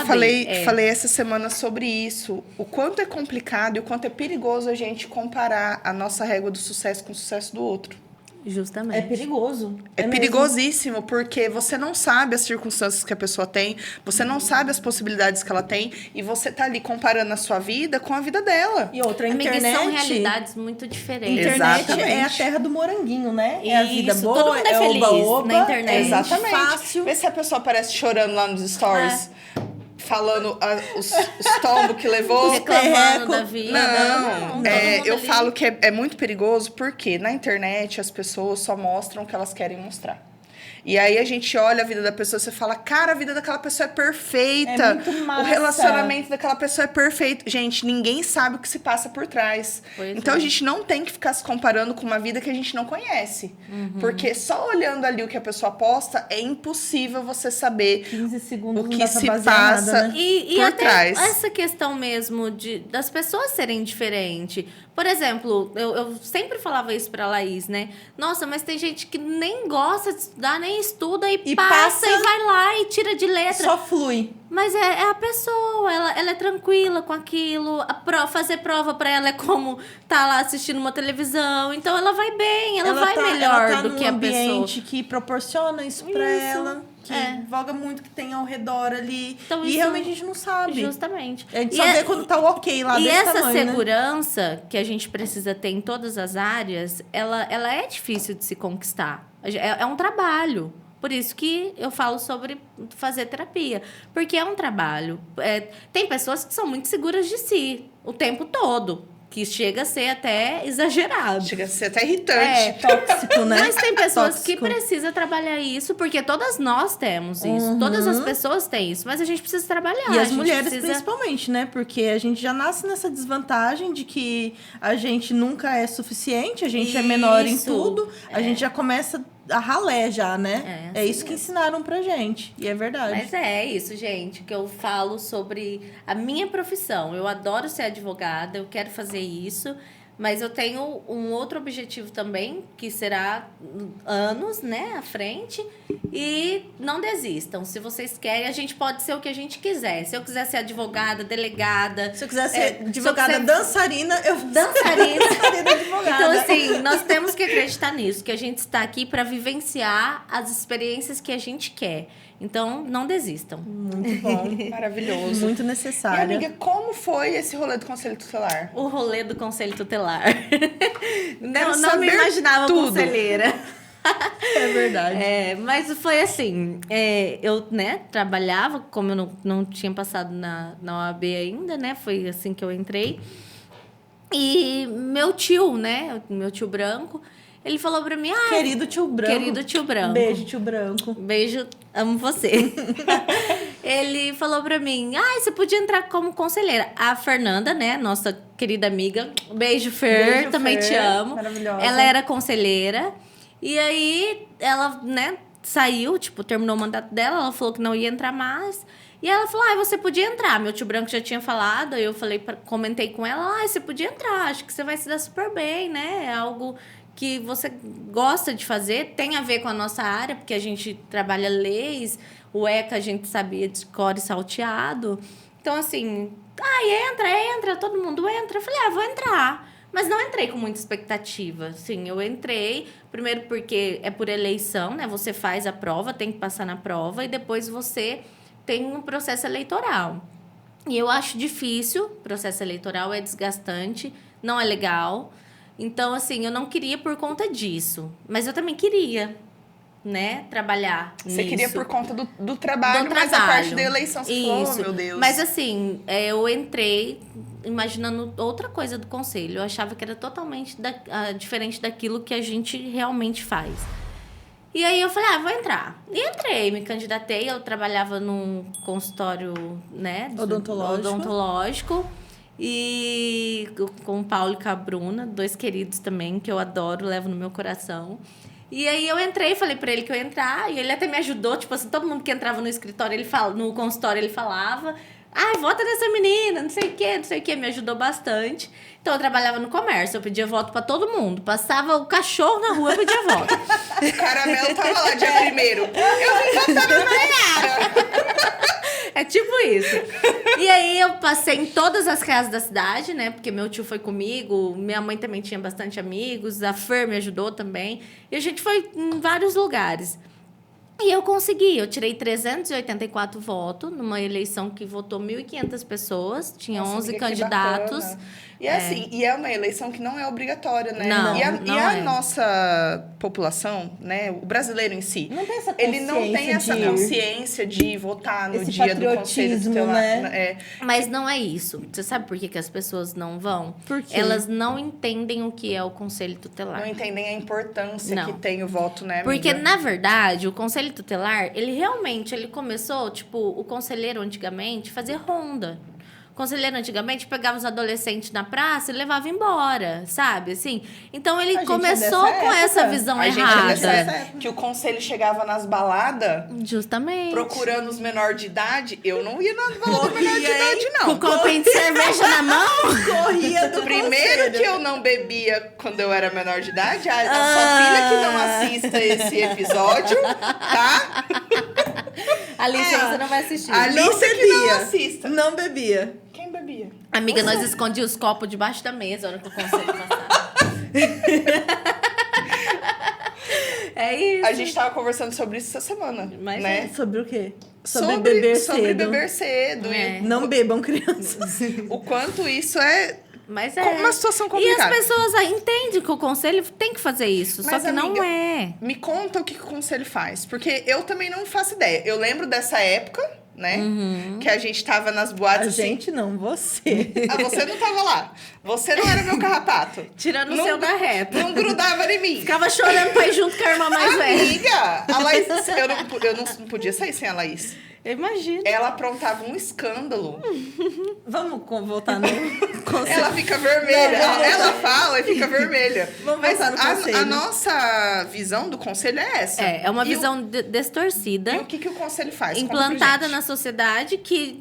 [SPEAKER 1] falei essa semana sobre isso. O quanto é complicado e o quanto é perigoso a gente comparar a nossa régua do sucesso com o sucesso do outro.
[SPEAKER 2] Justamente.
[SPEAKER 3] É perigoso.
[SPEAKER 1] É perigosíssimo, porque você não sabe as circunstâncias que a pessoa tem, você não sabe as possibilidades que ela tem, e você tá ali comparando a sua vida com a vida dela.
[SPEAKER 3] E outra, a internet...
[SPEAKER 2] Amiga, são realidades muito diferentes.
[SPEAKER 3] Internet
[SPEAKER 1] Exatamente.
[SPEAKER 3] é a terra do moranguinho, né? É a vida
[SPEAKER 2] Isso,
[SPEAKER 3] boa,
[SPEAKER 2] todo mundo é feliz
[SPEAKER 3] oba-oba,
[SPEAKER 2] na internet.
[SPEAKER 3] É
[SPEAKER 1] Exatamente.
[SPEAKER 3] fácil.
[SPEAKER 1] Vê se a pessoa aparece chorando lá nos stories, falando os tombos que levou.
[SPEAKER 2] Reclamando da vida.
[SPEAKER 1] Não,
[SPEAKER 2] todo mundo
[SPEAKER 1] eu
[SPEAKER 2] ali.
[SPEAKER 1] falo que é muito perigoso porque na internet as pessoas só mostram o que elas querem mostrar. E aí a gente olha a vida da pessoa e você fala, cara, a vida daquela pessoa é perfeita.
[SPEAKER 3] É muito massa.
[SPEAKER 1] O relacionamento daquela pessoa é perfeito. Gente, ninguém sabe o que se passa por trás.
[SPEAKER 2] Pois
[SPEAKER 1] então
[SPEAKER 2] é.
[SPEAKER 1] a gente não tem que ficar se comparando com uma vida que a gente não conhece. Porque só olhando ali o que a pessoa posta, é impossível você saber
[SPEAKER 3] 15 segundos
[SPEAKER 1] o
[SPEAKER 3] não
[SPEAKER 1] que
[SPEAKER 3] dá pra
[SPEAKER 1] se
[SPEAKER 3] basear
[SPEAKER 1] passa
[SPEAKER 3] nada, né?
[SPEAKER 2] E
[SPEAKER 1] por
[SPEAKER 2] até
[SPEAKER 1] trás.
[SPEAKER 2] essa questão mesmo das pessoas serem diferentes. Por exemplo, eu sempre falava isso pra Laís, né? Nossa, mas tem gente que nem gosta de estudar, nem estuda e passa e vai lá e tira de letra.
[SPEAKER 3] Só flui.
[SPEAKER 2] Mas é a pessoa, ela é tranquila com aquilo. Fazer prova pra ela é como tá lá assistindo uma televisão. Então ela vai bem, ela vai melhor
[SPEAKER 3] ela tá
[SPEAKER 2] do que
[SPEAKER 3] num
[SPEAKER 2] a pessoa.
[SPEAKER 3] ambiente que proporciona isso pra
[SPEAKER 2] Isso,
[SPEAKER 3] ela. Que voga muito que tem ao redor ali.
[SPEAKER 2] Então,
[SPEAKER 3] e
[SPEAKER 2] isso-
[SPEAKER 3] realmente a gente não sabe.
[SPEAKER 2] Justamente.
[SPEAKER 3] A gente
[SPEAKER 2] E
[SPEAKER 3] só vê quando tá o ok lá
[SPEAKER 2] E
[SPEAKER 3] desse
[SPEAKER 2] essa
[SPEAKER 3] tamanho, né?
[SPEAKER 2] segurança que a gente precisa ter em todas as áreas, ela é difícil de se conquistar. É um trabalho. Por isso que eu falo sobre fazer terapia. Porque é um trabalho. Tem pessoas que são muito seguras de si o tempo todo. Que chega a ser até exagerado.
[SPEAKER 1] Chega a ser até irritante.
[SPEAKER 3] Tóxico, né?
[SPEAKER 2] Mas tem pessoas que
[SPEAKER 3] Tóxico.
[SPEAKER 2] precisam trabalhar isso, porque todas nós temos isso. Todas as pessoas têm isso. Mas a gente precisa trabalhar.
[SPEAKER 3] E
[SPEAKER 2] a
[SPEAKER 3] as
[SPEAKER 2] gente
[SPEAKER 3] mulheres
[SPEAKER 2] precisa...
[SPEAKER 3] principalmente, né? Porque a gente já nasce nessa desvantagem de que a gente nunca é suficiente, a gente é menor em
[SPEAKER 2] Isso.
[SPEAKER 3] tudo, a gente já começa a ralé já, né?
[SPEAKER 2] É assim
[SPEAKER 3] isso que ensinaram pra gente. E é verdade.
[SPEAKER 2] Mas é isso, gente, que eu falo sobre a minha profissão. Eu adoro ser advogada, eu quero fazer isso, mas eu tenho um outro objetivo também, que será anos, né, à frente. E não desistam. Se vocês querem, a gente pode ser o que a gente quiser. Se eu quiser ser advogada, delegada...
[SPEAKER 3] Se eu quiser ser advogada
[SPEAKER 2] se eu quiser-
[SPEAKER 3] dançarina, eu
[SPEAKER 2] Dançarina.
[SPEAKER 3] dançarina advogada.
[SPEAKER 2] Então, assim, nós temos que acreditar nisso, que a gente está aqui para vivenciar as experiências que a gente quer. Então, não desistam.
[SPEAKER 3] Muito bom.
[SPEAKER 1] Maravilhoso.
[SPEAKER 3] Muito
[SPEAKER 1] E,
[SPEAKER 3] necessário.
[SPEAKER 1] amiga, como foi esse rolê do Conselho Tutelar?
[SPEAKER 2] O rolê do conselho tutelar.
[SPEAKER 1] Quero
[SPEAKER 2] Não me
[SPEAKER 1] saber
[SPEAKER 2] imaginava
[SPEAKER 1] tudo.
[SPEAKER 2] conselheira.
[SPEAKER 3] É verdade.
[SPEAKER 2] Mas foi assim, eu, né, trabalhava, como eu não tinha passado na OAB ainda, né, foi assim que eu entrei. E meu tio, né, meu tio branco, ele falou pra mim,
[SPEAKER 3] Querido tio Branco.
[SPEAKER 2] querido tio branco.
[SPEAKER 3] Beijo, tio Branco.
[SPEAKER 2] Beijo, amo você. Ele falou pra mim, você podia entrar como conselheira. A Fernanda, né, nossa querida amiga, beijo, Fer,
[SPEAKER 3] Beijo,
[SPEAKER 2] também
[SPEAKER 3] Fer,
[SPEAKER 2] te amo.
[SPEAKER 3] maravilhosa.
[SPEAKER 2] Ela era conselheira. E aí, ela, né, saiu, tipo, terminou o mandato dela, ela falou que não ia entrar mais. E ela falou, você podia entrar. Meu tio branco já tinha falado, aí eu comentei com ela, você podia entrar, acho que você vai se dar super bem, né? É algo que você gosta de fazer, tem a ver com a nossa área, porque a gente trabalha leis, o ECA a gente sabia de cor e salteado. Então, assim, entra, todo mundo entra. Eu falei, vou entrar. Mas não entrei com muita expectativa. Sim, eu entrei, primeiro porque é por eleição, né? Você faz a prova, tem que passar na prova, e depois você tem um processo eleitoral. E eu acho difícil, o processo eleitoral é desgastante, não é legal. Então, assim, eu não queria por conta disso. Mas eu também queria, né, trabalhar
[SPEAKER 1] Você
[SPEAKER 2] nisso.
[SPEAKER 1] queria por conta do trabalho, mas a parte da eleição você falou, oh, meu Deus.
[SPEAKER 2] Mas assim, eu entrei imaginando outra coisa do conselho. Eu achava que era totalmente diferente daquilo que a gente realmente faz. E aí eu falei, vou entrar. E entrei, me candidatei. Eu trabalhava num consultório, né, odontológico. E com o Paulo e com a Bruna, 2 queridos também, que eu adoro, levo no meu coração. E aí eu entrei, falei pra ele que eu ia entrar, e ele até me ajudou, tipo assim, todo mundo que entrava no escritório, no consultório, ele falava, vota nessa menina, não sei o que, me ajudou bastante. Então eu trabalhava no comércio, eu pedia voto pra todo mundo, passava o cachorro na rua, eu pedia voto.
[SPEAKER 1] O caramelo tava lá dia 1º. Eu vim votar na Maiara.
[SPEAKER 2] É tipo isso. E aí eu passei em todas as casas da cidade, né? Porque meu tio foi comigo, minha mãe também tinha bastante amigos, a Fer me ajudou também. E a gente foi em vários lugares. E eu consegui, eu tirei 384 votos numa eleição que votou 1.500 pessoas, tinha 11 candidatos.
[SPEAKER 1] E assim, e é uma eleição que não é obrigatória, né?
[SPEAKER 2] Não,
[SPEAKER 1] e a nossa população, né, o brasileiro em si,
[SPEAKER 3] não tem essa
[SPEAKER 1] ele não tem essa consciência de votar no dia do Conselho Tutelar,
[SPEAKER 3] né?
[SPEAKER 2] Mas não é isso. Você sabe por que as pessoas não vão?
[SPEAKER 3] Por quê?
[SPEAKER 2] Elas não entendem o que é o Conselho Tutelar.
[SPEAKER 1] Não entendem a importância que tem o voto, né, amiga?
[SPEAKER 2] Porque, na verdade, o Conselho Tutelar, ele começou, tipo, o conselheiro antigamente fazia ronda. O conselheiro antigamente pegava os adolescentes na praça e levava embora, sabe? Assim, então ele começou com essa visão errada.
[SPEAKER 1] Que o conselho chegava nas baladas,
[SPEAKER 2] justamente,
[SPEAKER 1] procurando os menores de idade. Eu não ia nas baladas menor de idade, não.
[SPEAKER 2] Com o copinho de cerveja na mão?
[SPEAKER 3] Corria do
[SPEAKER 1] Primeiro
[SPEAKER 3] conselho.
[SPEAKER 1] que eu não bebia quando eu era menor de idade. A sua filha que não assista esse episódio, tá?
[SPEAKER 2] Alice, você não vai assistir.
[SPEAKER 1] A Alice que não assista.
[SPEAKER 3] Não bebia.
[SPEAKER 1] Quem bebia?
[SPEAKER 2] Amiga, nós escondíamos os copos debaixo da mesa na hora que o conselho passava. É isso.
[SPEAKER 1] A gente tava conversando sobre isso essa semana,
[SPEAKER 2] Mas
[SPEAKER 1] né?
[SPEAKER 3] Sobre o quê?
[SPEAKER 1] Sobre beber cedo.
[SPEAKER 3] Não bebam, crianças.
[SPEAKER 1] O quanto isso é...
[SPEAKER 2] Mas
[SPEAKER 1] uma situação complicada.
[SPEAKER 2] E as pessoas entendem que o conselho tem que fazer isso,
[SPEAKER 1] mas,
[SPEAKER 2] só que
[SPEAKER 1] amiga,
[SPEAKER 2] não é.
[SPEAKER 1] Me conta o que o conselho faz, porque eu também não faço ideia. Eu lembro dessa época, né? Que a gente tava nas boates.
[SPEAKER 3] A
[SPEAKER 1] assim,
[SPEAKER 3] gente não, você.
[SPEAKER 1] Você não tava lá. Você não era meu carrapato.
[SPEAKER 2] Tirando o seu da reta.
[SPEAKER 1] Não grudava em mim.
[SPEAKER 2] Ficava chorando pra ir junto com a irmã mais velha.
[SPEAKER 1] Amiga, a Laís, eu não podia sair sem a Laís.
[SPEAKER 2] Eu imagino.
[SPEAKER 1] Ela aprontava um escândalo.
[SPEAKER 3] Vamos voltar no conselho.
[SPEAKER 1] Ela fica vermelha. Ela fala e fica vermelha.
[SPEAKER 3] Vamos
[SPEAKER 1] Mas
[SPEAKER 3] voltar no conselho.
[SPEAKER 1] A nossa visão do conselho é essa.
[SPEAKER 2] É uma visão distorcida.
[SPEAKER 1] E o que o conselho faz?
[SPEAKER 2] Implantada na sociedade, que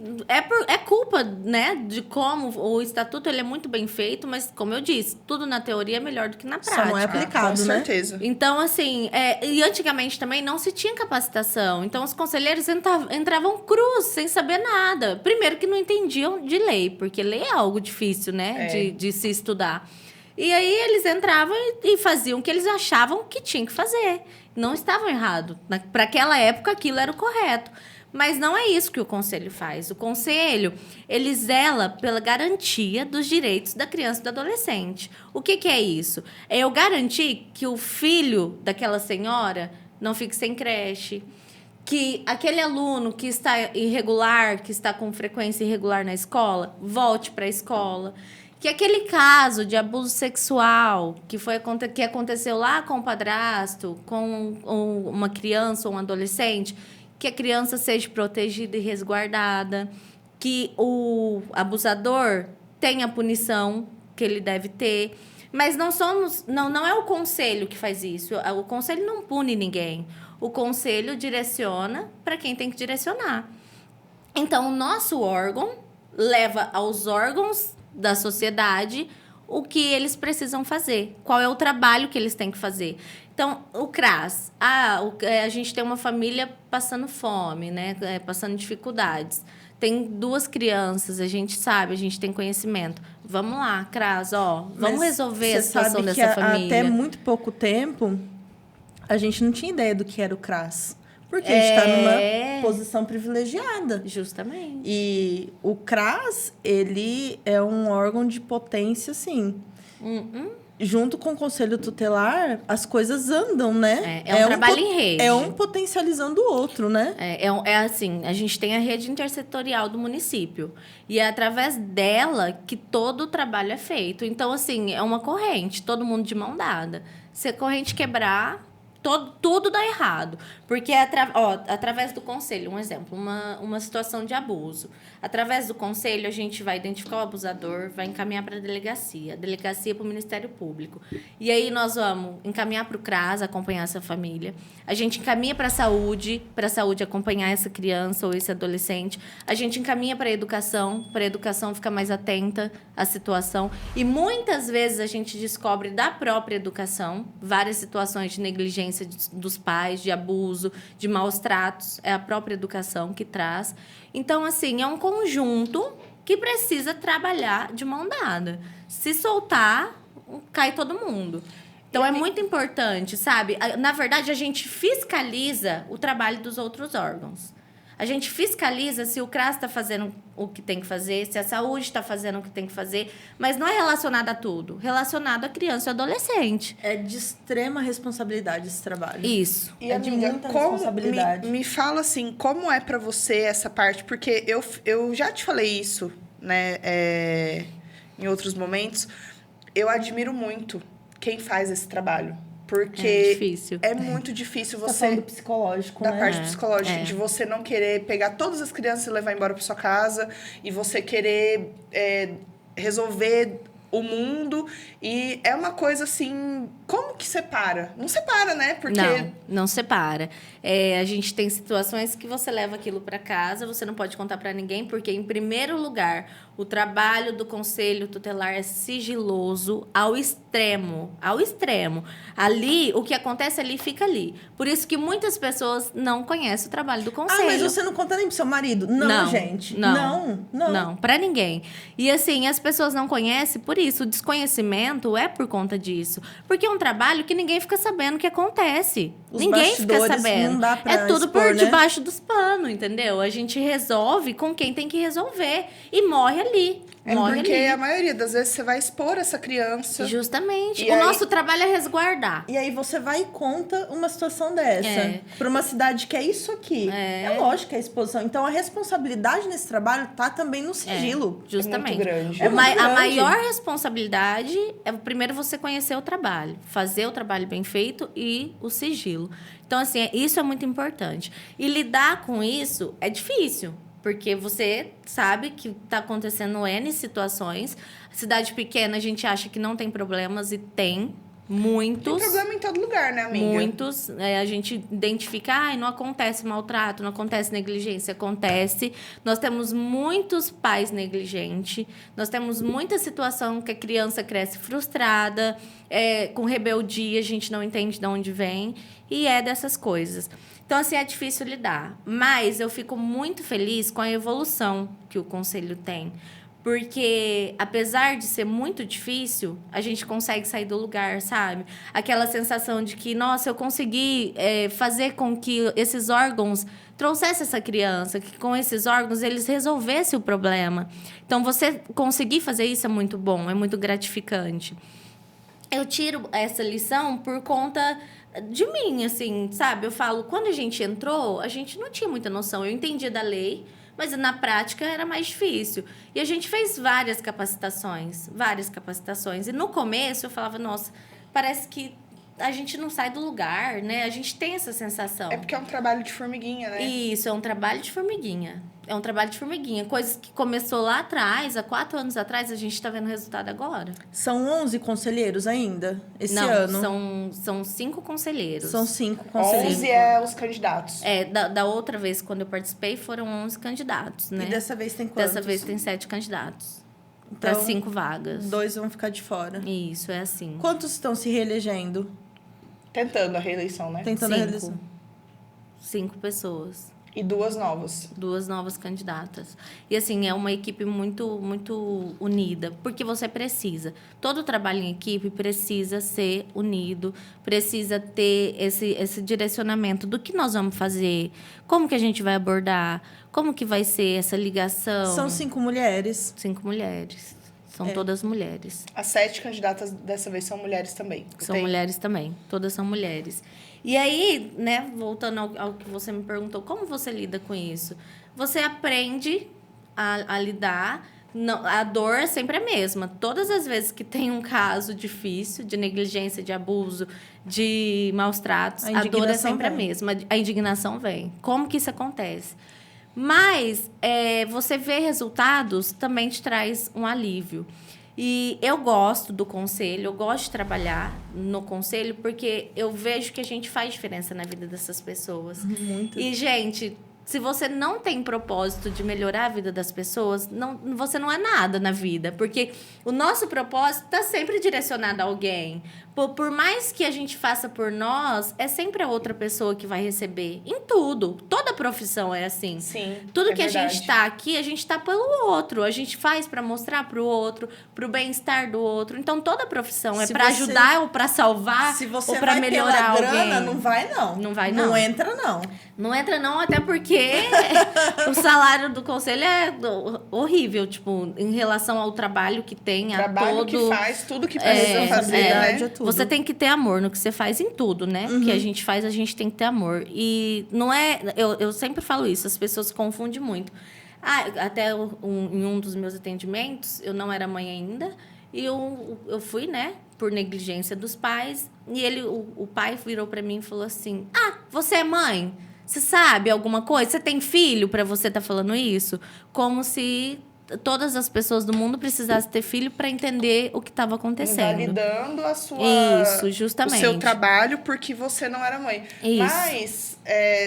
[SPEAKER 2] é culpa, né, de como o estatuto ele é muito bem feito, mas, como eu disse, tudo na teoria é melhor do que na prática.
[SPEAKER 3] Só não é aplicado,
[SPEAKER 1] com
[SPEAKER 3] né?
[SPEAKER 1] certeza.
[SPEAKER 2] Então, assim, e antigamente também não se tinha capacitação. Então, os conselheiros entravam crus, sem saber nada. Primeiro que não entendiam de lei, porque lei é algo difícil, né, de se estudar. E aí eles entravam e faziam o que eles achavam que tinham que fazer. Não estavam errados. Para aquela época, aquilo era o correto. Mas não é isso que o conselho faz. O conselho, ele zela pela garantia dos direitos da criança e do adolescente. O que é isso? É eu garantir que o filho daquela senhora não fique sem creche, que aquele aluno que está irregular, que está com frequência irregular na escola, volte para a escola. Que aquele caso de abuso sexual que aconteceu lá com o padrasto, com uma criança ou um adolescente, que a criança seja protegida e resguardada, que o abusador tenha a punição que ele deve ter. Mas não é o conselho que faz isso. O conselho não pune ninguém. O conselho direciona para quem tem que direcionar. Então, o nosso órgão leva aos órgãos da sociedade o que eles precisam fazer. Qual é o trabalho que eles têm que fazer. Então, o CRAS. A gente tem uma família passando fome, né? Passando dificuldades. tem 2 crianças, a gente sabe, a gente tem conhecimento. Vamos lá, CRAS, vamos resolver a situação dessa família.
[SPEAKER 3] Até muito pouco tempo, a gente não tinha ideia do que era o CRAS. Porque a gente está numa posição privilegiada.
[SPEAKER 2] Justamente.
[SPEAKER 3] E o CRAS, ele é um órgão de potência, assim. Junto com o Conselho Tutelar, as coisas andam, né?
[SPEAKER 2] É um trabalho em rede.
[SPEAKER 3] É um potencializando o outro, né?
[SPEAKER 2] É assim, a gente tem a rede intersetorial do município. E é através dela que todo o trabalho é feito. Então, assim, é uma corrente, todo mundo de mão dada. Se a corrente quebrar... Tudo dá errado. Porque, através do conselho, um exemplo, uma situação de abuso. Através do conselho, a gente vai identificar o abusador, vai encaminhar para a delegacia para o Ministério Público. E aí, nós vamos encaminhar para o CRAS, acompanhar essa família. A gente encaminha para a saúde acompanhar essa criança ou esse adolescente. A gente encaminha para a educação ficar mais atenta à situação. E, muitas vezes, a gente descobre da própria educação várias situações de negligência dos pais, de abuso, de maus tratos. É a própria educação que traz. Então, assim, é um conjunto que precisa trabalhar de mão dada. Se soltar, cai todo mundo. Então, é muito importante, sabe? Na verdade, a gente fiscaliza o trabalho dos outros órgãos. A gente fiscaliza se o CRAS está fazendo o que tem que fazer, se a saúde está fazendo o que tem que fazer, mas não é relacionado a tudo, relacionado a criança e adolescente.
[SPEAKER 3] É de extrema responsabilidade esse trabalho.
[SPEAKER 2] Isso.
[SPEAKER 1] E,
[SPEAKER 3] de
[SPEAKER 1] amiga,
[SPEAKER 3] muita responsabilidade.
[SPEAKER 1] Me fala assim, como é pra você essa parte? Porque eu já te falei isso, né, em outros momentos. Eu admiro muito quem faz esse trabalho. Porque é muito difícil
[SPEAKER 3] Você
[SPEAKER 1] você...
[SPEAKER 3] tá falando do psicológico,
[SPEAKER 1] da
[SPEAKER 3] né?
[SPEAKER 1] parte psicológica, de você não querer pegar todas as crianças e levar embora para sua casa, e você querer resolver o mundo. E é uma coisa assim... Como que separa? Não separa, né? Porque...
[SPEAKER 2] Não separa. A gente tem situações que você leva aquilo para casa, você não pode contar para ninguém, porque, em primeiro lugar, o trabalho do Conselho Tutelar é sigiloso ao extremo. Ao extremo. Ali, o que acontece ali, fica ali. Por isso que muitas pessoas não conhecem o trabalho do Conselho.
[SPEAKER 3] Ah, mas você não conta nem pro seu marido? Não, gente. Não,
[SPEAKER 2] para ninguém. E, assim, as pessoas não conhecem por isso. O desconhecimento é por conta disso. Porque é um trabalho que ninguém fica sabendo o que acontece. Ninguém fica sabendo.
[SPEAKER 3] Não dá pra
[SPEAKER 2] é tudo
[SPEAKER 3] expor,
[SPEAKER 2] por
[SPEAKER 3] né?
[SPEAKER 2] debaixo dos panos, entendeu? A gente resolve com quem tem que resolver. E morre ali.
[SPEAKER 1] Porque a maioria das vezes você vai expor essa criança.
[SPEAKER 2] Justamente.
[SPEAKER 1] E
[SPEAKER 2] o
[SPEAKER 1] aí...
[SPEAKER 2] nosso trabalho é resguardar.
[SPEAKER 3] E aí você vai e conta uma situação dessa. Pra uma cidade que é isso aqui. É lógico que é exposição. Então, a responsabilidade nesse trabalho tá também no sigilo.
[SPEAKER 2] Justamente.
[SPEAKER 1] É muito grande.
[SPEAKER 2] A maior responsabilidade é, primeiro, você conhecer o trabalho. Fazer o trabalho bem feito e o sigilo. Então, assim, isso é muito importante. E lidar com isso é difícil. Porque você sabe que está acontecendo N situações. Cidade pequena, a gente acha que não tem problemas e tem muitos.
[SPEAKER 1] Tem problema em todo lugar, né, amiga?
[SPEAKER 2] Muitos. A gente identifica, não acontece maltrato, não acontece negligência. Acontece. Nós temos muitos pais negligentes. Nós temos muita situação que a criança cresce frustrada, com rebeldia, a gente não entende de onde vem. E é dessas coisas. Então, assim, é difícil lidar. Mas eu fico muito feliz com a evolução que o Conselho tem. Porque, apesar de ser muito difícil, a gente consegue sair do lugar, sabe? Aquela sensação de que, nossa, eu consegui fazer com que esses órgãos trouxessem essa criança, que com esses órgãos eles resolvessem o problema. Então, você conseguir fazer isso é muito bom, é muito gratificante. Eu tiro essa lição por conta de mim, assim, sabe? Eu falo, quando a gente entrou, a gente não tinha muita noção. Eu entendia da lei, mas na prática era mais difícil. E a gente fez várias capacitações. E no começo eu falava, nossa, parece que a gente não sai do lugar, né? A gente tem essa sensação.
[SPEAKER 1] É porque é um trabalho de formiguinha, né?
[SPEAKER 2] Isso, é um trabalho de formiguinha. Coisas que começou lá atrás, há 4 anos atrás, a gente está vendo o resultado agora.
[SPEAKER 3] São 11 conselheiros ainda, esse ano?
[SPEAKER 2] Não, são 5 conselheiros.
[SPEAKER 3] São 5 conselheiros.
[SPEAKER 1] 11 é os candidatos.
[SPEAKER 2] Da outra vez, quando eu participei, foram 11 candidatos, né?
[SPEAKER 3] E dessa vez tem quantos?
[SPEAKER 2] Dessa vez tem 7 candidatos.
[SPEAKER 3] Então,
[SPEAKER 2] para 5 vagas.
[SPEAKER 3] 2 vão ficar de fora.
[SPEAKER 2] Isso, é assim.
[SPEAKER 3] Quantos estão se reelegendo?
[SPEAKER 1] Tentando a reeleição, né?
[SPEAKER 3] Tentando a reeleição.
[SPEAKER 2] 5 pessoas.
[SPEAKER 1] E 2 novas.
[SPEAKER 2] 2 novas candidatas. E, assim, é uma equipe muito, muito unida, porque você precisa. Todo trabalho em equipe precisa ser unido, precisa ter esse direcionamento do que nós vamos fazer, como que a gente vai abordar, como que vai ser essa ligação.
[SPEAKER 3] São 5 mulheres.
[SPEAKER 2] 5 mulheres. São todas mulheres.
[SPEAKER 1] As 7 candidatas dessa vez são mulheres também.
[SPEAKER 2] São mulheres também. Todas são mulheres. E aí, né, voltando ao que você me perguntou, como você lida com isso? Você aprende a lidar. Não, a dor é sempre a mesma. Todas as vezes que tem um caso difícil de negligência, de abuso, de maus tratos, a dor é sempre a mesma. A indignação vem. Como que isso acontece? Mas você ver resultados também te traz um alívio. E eu gosto do conselho, eu gosto de trabalhar no conselho, porque eu vejo que a gente faz diferença na vida dessas pessoas.
[SPEAKER 3] Muito.
[SPEAKER 2] E, gente, se você não tem propósito de melhorar a vida das pessoas, você não é nada na vida. Porque o nosso propósito está sempre direcionado a alguém. Por mais que a gente faça por nós, é sempre a outra pessoa que vai receber. Em tudo. Toda profissão é assim.
[SPEAKER 1] Sim,
[SPEAKER 2] Tudo que
[SPEAKER 1] verdade.
[SPEAKER 2] a gente está aqui, a gente está pelo outro. A gente faz para mostrar para o outro, para o bem-estar do outro. Então, toda profissão é para ajudar ou para salvar ou para melhorar
[SPEAKER 3] pela grana,
[SPEAKER 2] alguém.
[SPEAKER 3] não vai não.
[SPEAKER 2] Não vai não.
[SPEAKER 3] Não entra não.
[SPEAKER 2] Não entra não, até porque o salário do conselho é horrível, tipo, em relação ao trabalho que tem,
[SPEAKER 1] Trabalho que faz, tudo que precisa fazer, né?
[SPEAKER 3] tudo.
[SPEAKER 2] Você tem que ter amor no que você faz em tudo, né? O que a gente faz, a gente tem que ter amor. E não é... Eu sempre falo isso, as pessoas confundem muito. Até em um dos meus atendimentos, eu não era mãe ainda, e eu fui, né, por negligência dos pais, e o pai virou pra mim e falou assim, você é mãe? Você sabe alguma coisa? Você tem filho para você estar falando isso? Como se todas as pessoas do mundo precisassem ter filho para entender o que estava acontecendo.
[SPEAKER 1] Invalidando
[SPEAKER 2] Isso, justamente.
[SPEAKER 1] o seu trabalho porque você não era mãe.
[SPEAKER 2] Isso.
[SPEAKER 1] Mas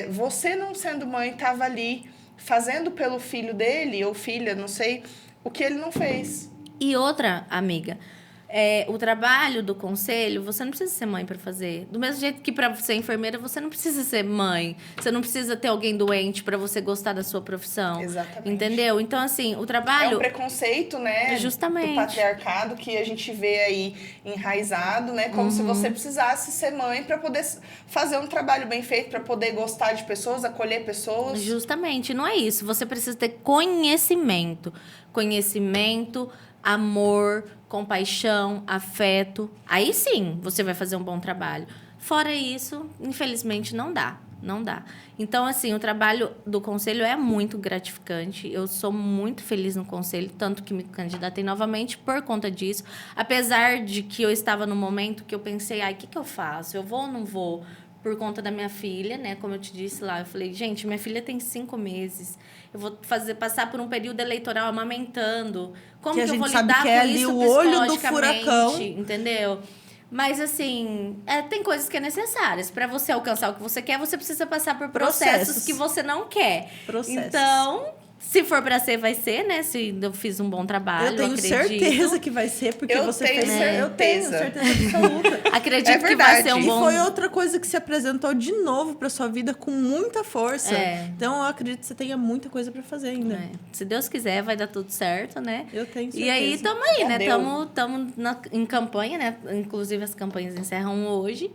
[SPEAKER 1] você não sendo mãe estava ali fazendo pelo filho dele ou filha, não sei, o que ele não fez.
[SPEAKER 2] E outra, amiga, o trabalho do conselho, você não precisa ser mãe para fazer. Do mesmo jeito que para ser enfermeira, você não precisa ser mãe. Você não precisa ter alguém doente para você gostar da sua profissão.
[SPEAKER 1] Exatamente.
[SPEAKER 2] Entendeu? Então, assim, o trabalho...
[SPEAKER 1] É um preconceito, né?
[SPEAKER 2] Justamente.
[SPEAKER 1] Do patriarcado que a gente vê aí enraizado, né? Como se você precisasse ser mãe para poder fazer um trabalho bem feito, para poder gostar de pessoas, acolher pessoas.
[SPEAKER 2] Justamente, não é isso. Você precisa ter conhecimento. Conhecimento, amor, compaixão, afeto. Aí sim, você vai fazer um bom trabalho. Fora isso, infelizmente, não dá. Não dá. Então, assim, o trabalho do conselho é muito gratificante. Eu sou muito feliz no conselho, tanto que me candidatei novamente por conta disso. Apesar de que eu estava no momento que eu pensei, o que eu faço? Eu vou ou não vou? Por conta da minha filha, né? Como eu te disse lá, eu falei, gente, minha filha tem 5 meses. Eu vou passar por um período eleitoral amamentando. Como que eu vou lidar com isso
[SPEAKER 3] o olho do furacão,
[SPEAKER 2] entendeu? Mas, assim, tem coisas que é necessárias. Para você alcançar o que você quer, você precisa passar por processos que você não quer. Então, se for para ser, vai ser, né? Se eu fiz um bom trabalho,
[SPEAKER 3] eu tenho certeza que vai ser, porque você fez. Eu tenho certeza absoluta.
[SPEAKER 2] Acredito que vai ser um bom...
[SPEAKER 3] E foi outra coisa que se apresentou de novo para sua vida com muita força. Então, eu acredito que você tenha muita coisa para fazer ainda.
[SPEAKER 2] Se Deus quiser, vai dar tudo certo, né?
[SPEAKER 3] Eu tenho certeza.
[SPEAKER 2] E aí, estamos aí, né? Estamos em campanha, né? Inclusive, as campanhas encerram hoje.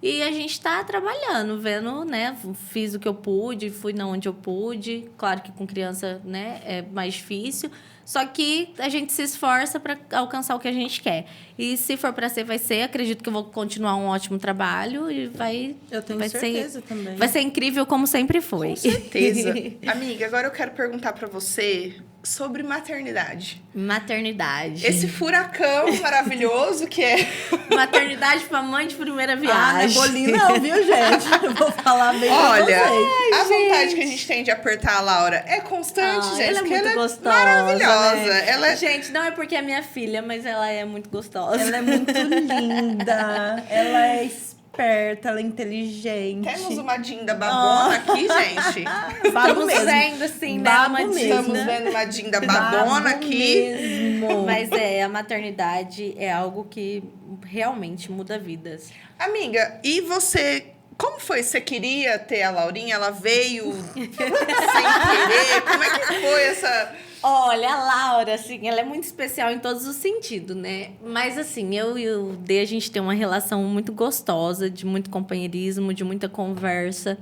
[SPEAKER 2] E a gente está trabalhando, vendo, né? Fiz o que eu pude, fui na onde eu pude. Claro que com criança, né, é mais difícil. Só que a gente se esforça para alcançar o que a gente quer. E se for para ser, vai ser. Acredito que eu vou continuar um ótimo trabalho e vai...
[SPEAKER 3] Eu tenho certeza também.
[SPEAKER 2] Vai ser incrível como sempre foi.
[SPEAKER 1] Com certeza. Amiga, agora eu quero perguntar para você sobre maternidade.
[SPEAKER 2] Maternidade.
[SPEAKER 1] Esse furacão maravilhoso que é...
[SPEAKER 2] Maternidade para mãe de primeira viagem.
[SPEAKER 3] Não é bolinho não, viu, gente? Eu vou falar bem pra
[SPEAKER 1] Olha,
[SPEAKER 3] vocês.
[SPEAKER 1] a vontade que a gente tem de apertar a Laura é constante, gente.
[SPEAKER 2] Ela é
[SPEAKER 1] porque
[SPEAKER 2] muito
[SPEAKER 1] ela
[SPEAKER 2] gostosa.
[SPEAKER 1] Maravilhosa.
[SPEAKER 2] Né?
[SPEAKER 1] Ela...
[SPEAKER 2] Gente, não é porque é minha filha, mas ela é muito gostosa.
[SPEAKER 3] Ela é muito linda. Ela é esperta, ela é inteligente.
[SPEAKER 1] Temos uma Dinda babona aqui, gente.
[SPEAKER 3] Babo
[SPEAKER 2] Estamos
[SPEAKER 3] mesmo.
[SPEAKER 2] vendo, assim, né?
[SPEAKER 3] Babo
[SPEAKER 2] Uma
[SPEAKER 3] mesmo.
[SPEAKER 1] Estamos vendo uma Dinda babona aqui.
[SPEAKER 3] Mesmo.
[SPEAKER 2] Mas a maternidade é algo que realmente muda vidas.
[SPEAKER 1] Amiga, e você Como foi? Você queria ter a Laurinha? Ela veio sem querer? Como é que foi essa...
[SPEAKER 2] Olha, a Laura, assim, ela é muito especial em todos os sentidos, né? Mas, assim, eu e o Dê, a gente tem uma relação muito gostosa, de muito companheirismo, de muita conversa.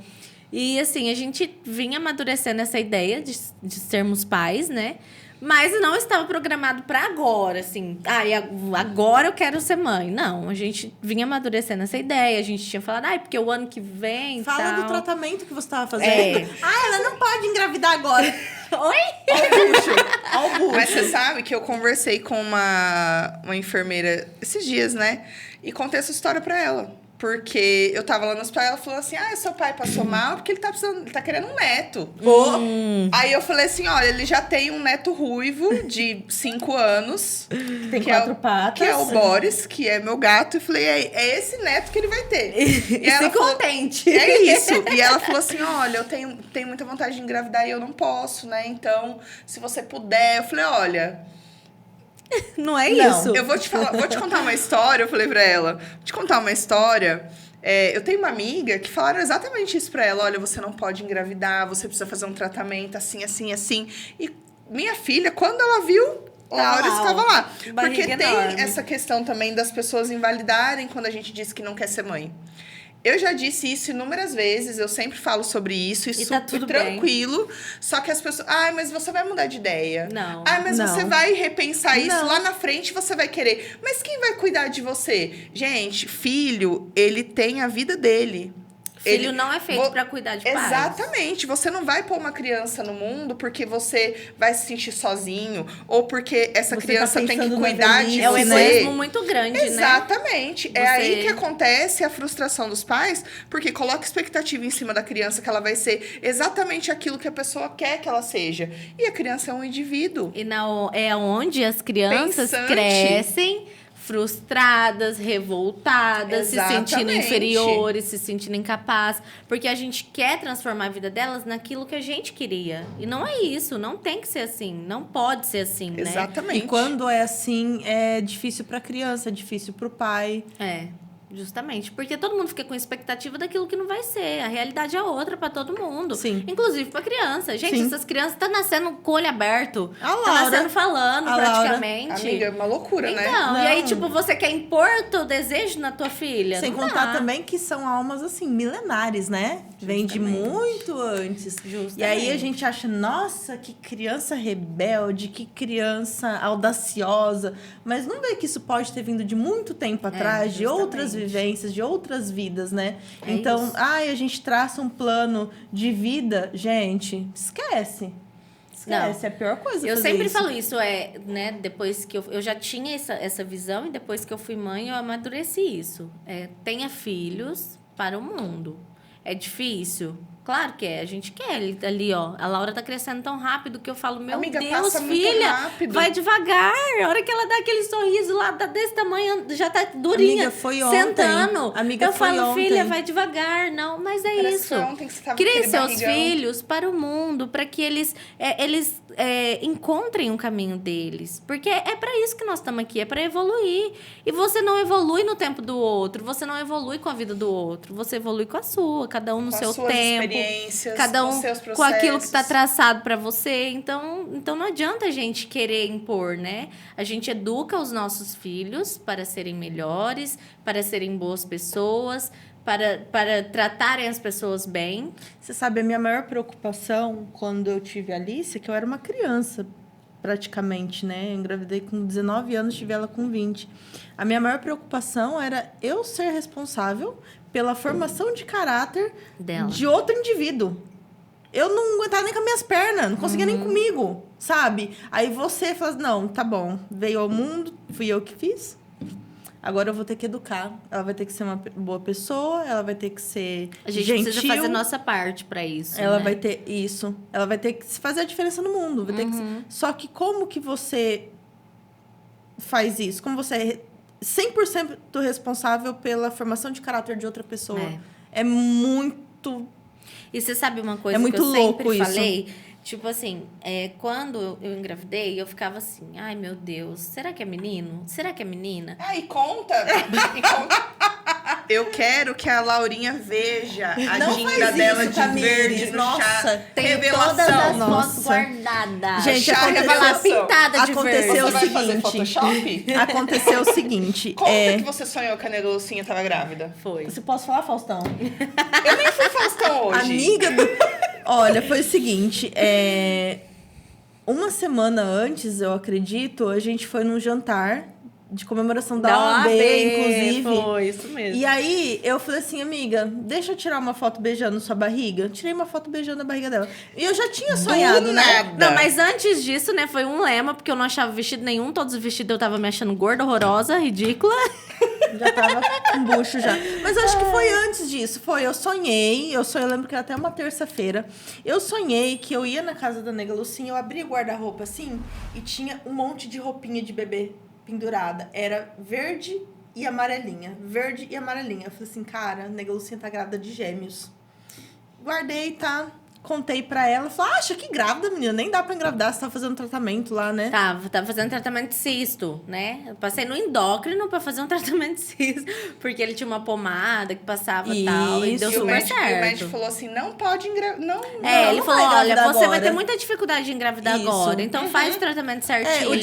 [SPEAKER 2] E, assim, a gente vinha amadurecendo essa ideia de sermos pais, né? Mas não estava programado para agora, assim. E agora eu quero ser mãe. Não, a gente vinha amadurecendo essa ideia. A gente tinha falado, porque o ano que vem
[SPEAKER 3] Fala
[SPEAKER 2] tal.
[SPEAKER 3] do tratamento que você estava fazendo. Ela não pode engravidar agora.
[SPEAKER 2] Oi?
[SPEAKER 3] Ó o bucho.
[SPEAKER 1] Mas você sabe que eu conversei com uma enfermeira esses dias, né? E contei essa história pra ela. Porque eu tava lá no hospital e ela falou assim: seu pai passou mal porque ele tá querendo um neto. Aí eu falei assim: olha, ele já tem um neto ruivo de 5 anos.
[SPEAKER 3] Tem 4 patas.
[SPEAKER 1] Que é o Boris, que é meu gato. E falei: é esse neto que ele vai ter.
[SPEAKER 2] E ela contente.
[SPEAKER 1] É isso. E ela falou assim: olha, eu tenho muita vontade de engravidar e eu não posso, né? Então, se você puder. Eu falei: olha...
[SPEAKER 2] Não é isso.
[SPEAKER 1] Eu vou te contar uma história, eu falei pra ela. Vou te contar uma história. Eu tenho uma amiga que falaram exatamente isso pra ela. Olha, você não pode engravidar, você precisa fazer um tratamento assim, assim, assim. E minha filha, quando ela viu, Laura estava lá. Porque tem essa questão também das pessoas invalidarem quando a gente diz que não quer ser mãe. Eu já disse isso inúmeras vezes, eu sempre falo sobre isso, e
[SPEAKER 2] tá
[SPEAKER 1] super
[SPEAKER 2] tudo
[SPEAKER 1] tranquilo. Bem. Só que as pessoas... mas você vai mudar de ideia.
[SPEAKER 2] Não.
[SPEAKER 1] Mas você vai repensar isso lá na frente, você vai querer. Mas quem vai cuidar de você? Gente, filho, ele tem a vida dele.
[SPEAKER 2] Filho não é feito pra cuidar de pais.
[SPEAKER 1] Exatamente. Você não vai pôr uma criança no mundo porque você vai se sentir sozinho ou porque essa criança tem que cuidar de você.
[SPEAKER 2] É um egoísmo muito grande, né?
[SPEAKER 1] Exatamente. É aí que acontece a frustração dos pais, porque coloca expectativa em cima da criança que ela vai ser exatamente aquilo que a pessoa quer que ela seja. E a criança é um indivíduo.
[SPEAKER 2] E é onde as crianças crescem frustradas, revoltadas,
[SPEAKER 1] Exatamente.
[SPEAKER 2] se sentindo inferiores, se sentindo incapazes, porque a gente quer transformar a vida delas naquilo que a gente queria. E não é isso, não tem que ser assim, não pode ser assim, né?
[SPEAKER 1] Exatamente.
[SPEAKER 3] E quando é assim, é difícil pra criança, é difícil pro pai.
[SPEAKER 2] Justamente, porque todo mundo fica com expectativa daquilo que não vai ser. A realidade é outra pra todo mundo.
[SPEAKER 3] Sim.
[SPEAKER 2] Inclusive pra criança. Gente,
[SPEAKER 3] Sim.
[SPEAKER 2] essas crianças estão nascendo com o olho aberto.
[SPEAKER 3] A Laura.
[SPEAKER 2] Tá nascendo falando,
[SPEAKER 3] A
[SPEAKER 2] praticamente.
[SPEAKER 1] Laura. Amiga, é uma loucura, né?
[SPEAKER 2] Então, e aí, tipo, você quer impor teu desejo na tua filha?
[SPEAKER 3] Sem
[SPEAKER 2] não
[SPEAKER 3] contar
[SPEAKER 2] dá.
[SPEAKER 3] também que são almas, assim, milenares, né? Vem de muito antes.
[SPEAKER 2] Justamente.
[SPEAKER 3] E aí a gente acha, nossa, que criança rebelde, que criança audaciosa. Mas não vê que isso pode ter vindo de muito tempo atrás, de outras vivências, de outras vidas, né? Então, a gente traça um plano de vida, gente, esquece. Esquece, é a pior coisa.
[SPEAKER 2] Eu
[SPEAKER 3] fazer
[SPEAKER 2] sempre
[SPEAKER 3] isso.
[SPEAKER 2] falo isso, né? Depois que eu já tinha essa visão e depois que eu fui mãe, eu amadureci isso. Tenha filhos para o mundo. É difícil? Claro que é. A gente quer ali, ó. A Laura tá crescendo tão rápido que eu falo, meu
[SPEAKER 1] Amiga,
[SPEAKER 2] Deus,
[SPEAKER 1] passa muito
[SPEAKER 2] filha,
[SPEAKER 1] rápido.
[SPEAKER 2] vai devagar. A hora que ela dá aquele sorriso lá, tá desse tamanho, já tá durinha,
[SPEAKER 3] Amiga, foi ontem.
[SPEAKER 2] sentando.
[SPEAKER 3] Amiga,
[SPEAKER 2] eu
[SPEAKER 3] foi
[SPEAKER 2] falo,
[SPEAKER 3] ontem.
[SPEAKER 2] filha, vai devagar. Não, mas é
[SPEAKER 1] Parece
[SPEAKER 2] isso.
[SPEAKER 1] que foi ontem que você tava com
[SPEAKER 2] Crie
[SPEAKER 1] aquele
[SPEAKER 2] seus
[SPEAKER 1] barrigão.
[SPEAKER 2] filhos para o mundo, para que eles encontrem o caminho deles. Porque é para isso que nós estamos aqui, é para evoluir. E você não evolui no tempo do outro, você não evolui com a vida do outro, você evolui com a sua, cada um no
[SPEAKER 1] Com
[SPEAKER 2] seu
[SPEAKER 1] as suas
[SPEAKER 2] tempo,
[SPEAKER 1] experiências,
[SPEAKER 2] cada
[SPEAKER 1] com
[SPEAKER 2] um
[SPEAKER 1] os seus
[SPEAKER 2] com aquilo que está
[SPEAKER 1] processos.
[SPEAKER 2] traçado para você. Então não adianta a gente querer impor, né? A gente educa os nossos filhos para serem melhores, para serem boas pessoas, para tratarem as pessoas bem.
[SPEAKER 3] Você sabe, a minha maior preocupação quando eu tive a Alice é que eu era uma criança, praticamente, né? Eu engravidei com 19 anos, tive ela com 20. A minha maior preocupação era eu ser responsável pela formação de caráter
[SPEAKER 2] Dela.
[SPEAKER 3] de outro indivíduo. Eu não aguentava nem com as minhas pernas, não conseguia nem comigo, sabe? Aí você fala, não, tá bom, veio ao mundo, fui eu que fiz. Agora eu vou ter que educar. Ela vai ter que ser uma boa pessoa, ela vai ter que ser
[SPEAKER 2] A gente
[SPEAKER 3] gentil.
[SPEAKER 2] precisa fazer nossa parte para isso.
[SPEAKER 3] Ela
[SPEAKER 2] né?
[SPEAKER 3] vai ter isso. Ela vai ter que fazer a diferença no mundo. Vai ter que... Só que como que você faz isso? Como você é 100% responsável pela formação de caráter de outra pessoa? É muito...
[SPEAKER 2] E você sabe uma coisa
[SPEAKER 3] É muito
[SPEAKER 2] que eu
[SPEAKER 3] louco
[SPEAKER 2] sempre
[SPEAKER 3] isso.
[SPEAKER 2] falei? Tipo assim, quando eu engravidei, eu ficava assim, ai meu Deus, será que é menino? Será que é menina?
[SPEAKER 1] E conta. E conta. Eu quero que a Laurinha veja a
[SPEAKER 3] Não
[SPEAKER 1] ginga
[SPEAKER 3] faz
[SPEAKER 1] dela
[SPEAKER 3] isso,
[SPEAKER 1] de
[SPEAKER 3] Tamires.
[SPEAKER 1] verde no
[SPEAKER 3] Nossa,
[SPEAKER 1] chá.
[SPEAKER 2] Tem
[SPEAKER 1] Revelação.
[SPEAKER 2] todas as
[SPEAKER 3] Nossa.
[SPEAKER 2] fotos guardadas.
[SPEAKER 3] Gente,
[SPEAKER 1] Chá
[SPEAKER 2] Tava lá
[SPEAKER 1] revelação.
[SPEAKER 2] pintada de
[SPEAKER 3] Aconteceu
[SPEAKER 2] verde.
[SPEAKER 1] Você
[SPEAKER 3] o
[SPEAKER 1] vai fazer
[SPEAKER 3] seguinte.
[SPEAKER 1] Photoshop?
[SPEAKER 3] Aconteceu o seguinte.
[SPEAKER 1] Conta que você sonhou que a Nega Lucinha tava grávida.
[SPEAKER 2] Foi.
[SPEAKER 3] Você posso falar, Faustão?
[SPEAKER 1] Eu nem fui Faustão hoje.
[SPEAKER 3] Amiga do... Olha, foi o seguinte. Uma semana antes, eu acredito, a gente foi num jantar de comemoração da OAB, inclusive.
[SPEAKER 2] Foi, isso mesmo.
[SPEAKER 3] E aí, eu falei assim, amiga, deixa eu tirar uma foto beijando sua barriga. Tirei uma foto beijando a barriga dela. E eu já tinha sonhado, né?
[SPEAKER 1] nada.
[SPEAKER 2] Não, mas antes disso, né, foi um lema, porque eu não achava vestido nenhum. Todos os vestidos eu tava me achando gorda, horrorosa, ridícula.
[SPEAKER 3] Já tava com bucho já. Mas acho que foi antes disso. Eu sonhei, eu lembro que era até uma terça-feira. Eu sonhei que eu ia na casa da Nega Lucinha, eu abria o guarda-roupa assim e tinha um monte de roupinha de bebê pendurada. Era verde e amarelinha. Verde e amarelinha. Eu falei assim, cara, a Nega Lucinha tá grávida de gêmeos. Guardei, tá? Contei pra ela. Falei, acha que grávida, menina? Nem dá pra engravidar, você tá fazendo tratamento lá, né?
[SPEAKER 2] Tava fazendo tratamento de cisto, né? Eu passei no endócrino pra fazer um tratamento de cisto. Porque ele tinha uma pomada que passava e tal. E deu
[SPEAKER 3] Isso.
[SPEAKER 1] E o
[SPEAKER 2] super
[SPEAKER 1] médico
[SPEAKER 2] certo.
[SPEAKER 1] falou assim, não pode engravidar. Não,
[SPEAKER 2] Ele
[SPEAKER 3] não
[SPEAKER 2] falou,
[SPEAKER 3] vai
[SPEAKER 2] olha,
[SPEAKER 3] engravidar
[SPEAKER 2] você vai
[SPEAKER 3] agora.
[SPEAKER 2] ter muita dificuldade de engravidar
[SPEAKER 3] Isso.
[SPEAKER 2] agora. Então faz o tratamento certinho.
[SPEAKER 3] O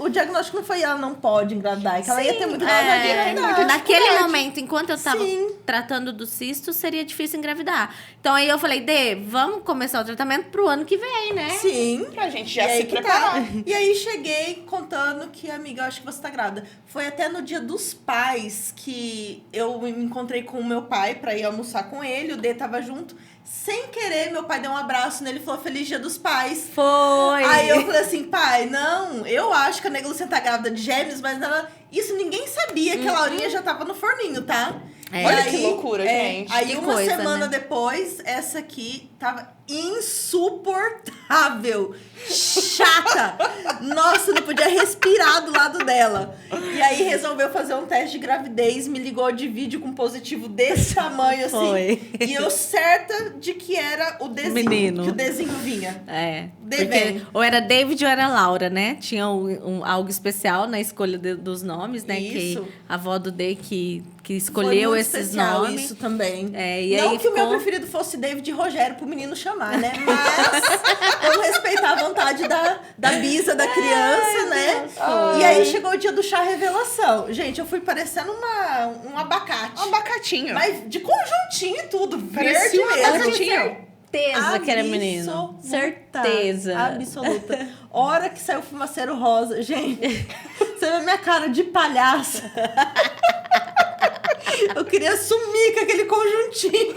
[SPEAKER 3] diagnóstico não foi ela não pode engravidar, é que ela ia ter muita dificuldade de engravidar.
[SPEAKER 2] Naquele momento, enquanto eu tava
[SPEAKER 3] Sim.
[SPEAKER 2] tratando do cisto, seria difícil engravidar. Então aí eu falei, Dê, vamos começar o tratamento pro ano que vem, né?
[SPEAKER 3] Sim.
[SPEAKER 1] Pra gente já
[SPEAKER 3] E aí
[SPEAKER 1] se
[SPEAKER 3] que
[SPEAKER 1] preparar.
[SPEAKER 3] tá. E aí cheguei contando que, amiga, eu acho que você tá grávida. Foi até no dia dos pais que eu me encontrei com o meu pai pra ir almoçar com ele, o D tava junto. Sem querer, meu pai deu um abraço nele e falou Feliz Dia dos Pais.
[SPEAKER 2] Foi.
[SPEAKER 3] Aí eu falei assim, pai, não, eu acho que a Nega Lucinha tá grávida de gêmeos, mas isso ninguém sabia que a Laurinha já tava no forninho, tá?
[SPEAKER 2] É.
[SPEAKER 1] Olha que loucura, gente.
[SPEAKER 3] Aí
[SPEAKER 2] Que
[SPEAKER 3] uma
[SPEAKER 2] coisa,
[SPEAKER 3] semana
[SPEAKER 2] né?
[SPEAKER 3] depois, essa aqui tava insuportável. Chata. Nossa, não podia respirar do lado dela. E aí resolveu fazer um teste de gravidez, me ligou de vídeo com positivo desse tamanho, assim.
[SPEAKER 2] Foi.
[SPEAKER 3] E eu certa de que era o desenho.
[SPEAKER 2] Menino.
[SPEAKER 3] Que o desenho vinha.
[SPEAKER 2] É.
[SPEAKER 3] Devem.
[SPEAKER 2] Porque ou era David ou era Laura, né? Tinha algo especial na escolha dos nomes, né?
[SPEAKER 3] Isso.
[SPEAKER 2] Que a avó do Day que
[SPEAKER 3] Foi
[SPEAKER 2] escolheu
[SPEAKER 3] muito
[SPEAKER 2] esses
[SPEAKER 3] especial
[SPEAKER 2] nomes.
[SPEAKER 3] isso também.
[SPEAKER 2] E
[SPEAKER 3] não
[SPEAKER 2] aí
[SPEAKER 3] que o meu
[SPEAKER 2] ficou-
[SPEAKER 3] preferido fosse David e Rogério pro menino chamar, né? Mas vamos respeitar a vontade da bisa, da criança, né?
[SPEAKER 2] Foi.
[SPEAKER 3] E aí chegou o dia do chá revelação. Gente, eu fui parecendo um abacate.
[SPEAKER 1] Um abacatinho.
[SPEAKER 3] Mas de conjuntinho e tudo.
[SPEAKER 1] Parecia
[SPEAKER 3] Verde
[SPEAKER 1] um
[SPEAKER 3] mesmo.
[SPEAKER 1] abacatinho.
[SPEAKER 2] Certeza que era menino.
[SPEAKER 3] Absoluta.
[SPEAKER 2] Certeza.
[SPEAKER 3] Absoluta. Hora que saiu o fumaceiro rosa. Gente, você vê a minha cara de palhaça. Eu queria sumir com aquele conjuntinho.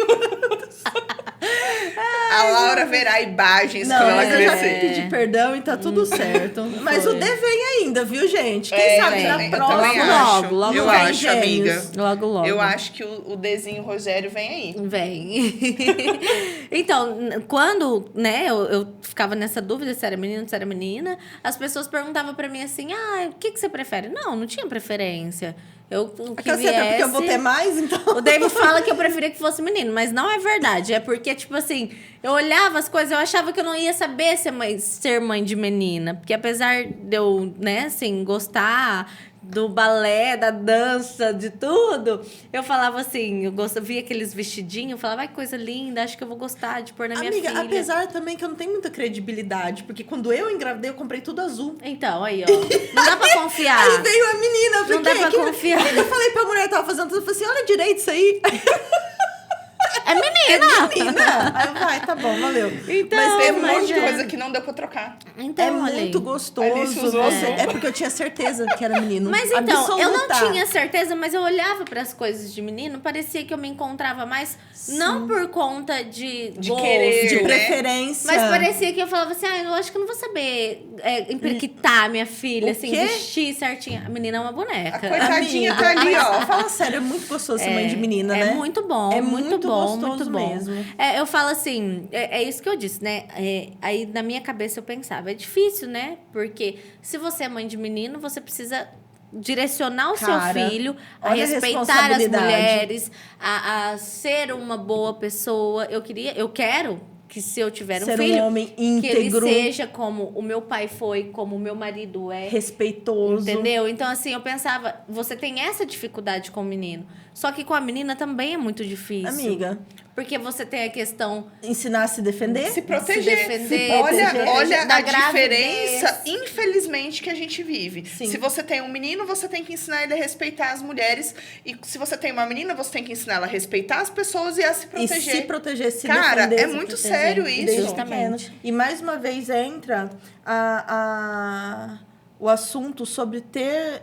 [SPEAKER 1] A Laura verá imagens
[SPEAKER 3] Não,
[SPEAKER 1] quando ela
[SPEAKER 3] mas eu já
[SPEAKER 1] crescer.
[SPEAKER 3] pedi perdão e tá tudo certo. Mas
[SPEAKER 2] Foi.
[SPEAKER 3] o D vem ainda, viu, gente? Quem sabe
[SPEAKER 2] vem.
[SPEAKER 3] na
[SPEAKER 1] eu
[SPEAKER 3] próxima.
[SPEAKER 1] também
[SPEAKER 2] logo,
[SPEAKER 1] acho.
[SPEAKER 2] logo
[SPEAKER 1] eu
[SPEAKER 2] vem,
[SPEAKER 1] acho,
[SPEAKER 3] gêmeos.
[SPEAKER 1] amiga.
[SPEAKER 2] Logo, logo.
[SPEAKER 1] Eu acho que o Dezinho Rogério vem aí.
[SPEAKER 2] Vem. Então, quando, né, eu ficava nessa dúvida se era menino ou se era menina, as pessoas perguntavam pra mim assim, o que você prefere? Não tinha preferência. O que
[SPEAKER 3] Aquela cena, porque eu vou ter mais, então.
[SPEAKER 2] O David fala que eu preferia que fosse menino, mas não é verdade. É porque, tipo assim, eu olhava as coisas, eu achava que eu não ia saber ser mãe de menina. Porque apesar de eu, né, assim, gostar do balé, da dança, de tudo, eu falava assim, eu via aqueles vestidinhos, eu falava, ai, que coisa linda, acho que eu vou gostar de pôr na minha
[SPEAKER 3] Amiga,
[SPEAKER 2] filha.
[SPEAKER 3] apesar também que eu não tenho muita credibilidade, porque quando eu engravidei, eu comprei tudo azul.
[SPEAKER 2] Então, aí, ó, não dá pra confiar.
[SPEAKER 3] Aí veio a menina, eu falei,
[SPEAKER 2] Não dá pra confiar.
[SPEAKER 3] Aí eu falei pra mulher que tava fazendo tudo, eu falei assim, olha direito isso aí.
[SPEAKER 2] É menina!
[SPEAKER 3] Menina. Aí eu, vai, tá bom, valeu.
[SPEAKER 2] Então,
[SPEAKER 1] Mas teve um
[SPEAKER 2] mas
[SPEAKER 1] monte de
[SPEAKER 2] é.
[SPEAKER 1] coisa que não deu pra trocar.
[SPEAKER 2] Então,
[SPEAKER 3] É
[SPEAKER 2] olha aí.
[SPEAKER 3] muito
[SPEAKER 1] Alice
[SPEAKER 3] gostoso.
[SPEAKER 1] usou
[SPEAKER 3] Você...
[SPEAKER 1] azul.
[SPEAKER 3] É porque eu tinha certeza que era menino.
[SPEAKER 2] Mas então, eu não
[SPEAKER 3] Absoluta.
[SPEAKER 2] tinha certeza, mas eu olhava para as coisas de menino, parecia que eu me encontrava mais, não por conta de gosto,
[SPEAKER 1] querer,
[SPEAKER 3] De
[SPEAKER 1] né?
[SPEAKER 3] preferência.
[SPEAKER 2] mas parecia que eu falava assim, eu acho que eu não vou saber emprequitar minha filha,
[SPEAKER 3] O
[SPEAKER 2] assim,
[SPEAKER 3] quê?
[SPEAKER 2] vestir certinho. A menina é uma boneca.
[SPEAKER 1] A coitadinha tá ali, ó.
[SPEAKER 3] Fala sério, é muito gostoso ser mãe de menina,
[SPEAKER 2] é
[SPEAKER 3] né?
[SPEAKER 2] muito bom,
[SPEAKER 3] É
[SPEAKER 2] muito
[SPEAKER 3] muito
[SPEAKER 2] bom,
[SPEAKER 3] gostoso
[SPEAKER 2] muito bom.
[SPEAKER 3] mesmo.
[SPEAKER 2] Eu falo assim, é isso que eu disse, né? Aí na minha cabeça eu pensava, é difícil, né? Porque se você é mãe de menino, você precisa direcionar o
[SPEAKER 3] Cara,
[SPEAKER 2] seu filho a
[SPEAKER 3] olha a
[SPEAKER 2] respeitar as
[SPEAKER 3] responsabilidade.
[SPEAKER 2] mulheres, a ser uma boa pessoa. Eu quero que se eu tiver um
[SPEAKER 3] Ser
[SPEAKER 2] filho,
[SPEAKER 3] um homem
[SPEAKER 2] que ele
[SPEAKER 3] íntegro,
[SPEAKER 2] seja como o meu pai foi, como o meu marido é.
[SPEAKER 3] respeitoso.
[SPEAKER 2] Entendeu? Então, assim, eu pensava, você tem essa dificuldade com o menino. Só que com a menina também é muito difícil.
[SPEAKER 3] Amiga,
[SPEAKER 2] Porque você tem a questão
[SPEAKER 3] ensinar a se defender?
[SPEAKER 1] Se proteger.
[SPEAKER 2] defender,
[SPEAKER 1] Olha
[SPEAKER 2] da
[SPEAKER 1] a
[SPEAKER 2] gravidez.
[SPEAKER 1] diferença, infelizmente, que a gente vive.
[SPEAKER 3] Sim.
[SPEAKER 1] Se você tem um menino, você tem que ensinar ele a respeitar as mulheres. E se você tem uma menina, você tem que ensinar ela a respeitar as pessoas e a se
[SPEAKER 3] E
[SPEAKER 1] proteger.
[SPEAKER 3] se proteger, se
[SPEAKER 1] Cara,
[SPEAKER 3] defender.
[SPEAKER 1] é
[SPEAKER 3] se
[SPEAKER 1] muito
[SPEAKER 3] proteger.
[SPEAKER 1] sério isso.
[SPEAKER 3] Desde
[SPEAKER 2] Justamente.
[SPEAKER 3] pequeno. E mais uma vez entra o assunto sobre ter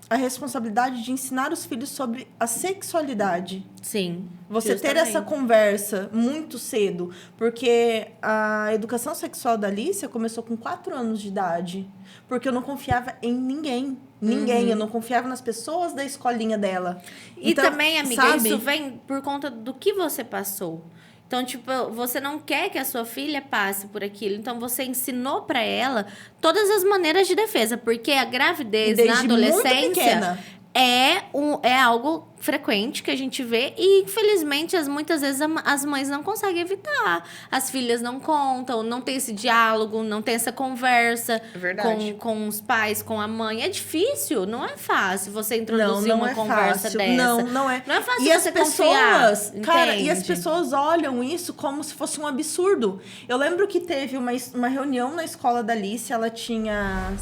[SPEAKER 3] a responsabilidade de ensinar os filhos sobre a sexualidade.
[SPEAKER 2] Sim.
[SPEAKER 3] Você ter essa conversa muito cedo. Porque a educação sexual da Alicia começou com 4 anos de idade. Porque eu não confiava em ninguém. Ninguém. Eu não confiava nas pessoas da escolinha dela.
[SPEAKER 2] E
[SPEAKER 3] Então,
[SPEAKER 2] também, amiga,
[SPEAKER 3] sabe?
[SPEAKER 2] isso vem por conta do que você passou. Então, tipo, você não quer que a sua filha passe por aquilo. Então, você ensinou pra ela todas as maneiras de defesa. Porque a gravidez
[SPEAKER 3] Desde
[SPEAKER 2] na
[SPEAKER 3] muito
[SPEAKER 2] adolescência
[SPEAKER 3] pequena.
[SPEAKER 2] é algo frequente que a gente vê. E, infelizmente, muitas vezes as mães não conseguem evitar. As filhas não contam, não tem esse diálogo, não tem essa conversa
[SPEAKER 1] É verdade.
[SPEAKER 2] com os pais, com a mãe. É difícil, não é fácil você introduzir
[SPEAKER 3] Não
[SPEAKER 2] uma
[SPEAKER 3] é
[SPEAKER 2] conversa
[SPEAKER 3] fácil.
[SPEAKER 2] dessa.
[SPEAKER 3] Não é.
[SPEAKER 2] Não é fácil
[SPEAKER 3] E as
[SPEAKER 2] você
[SPEAKER 3] pessoas,
[SPEAKER 2] confiar,
[SPEAKER 3] cara, e as
[SPEAKER 2] entende?
[SPEAKER 3] pessoas olham isso como se fosse um absurdo. Eu lembro que teve uma reunião na escola da Alice, ela tinha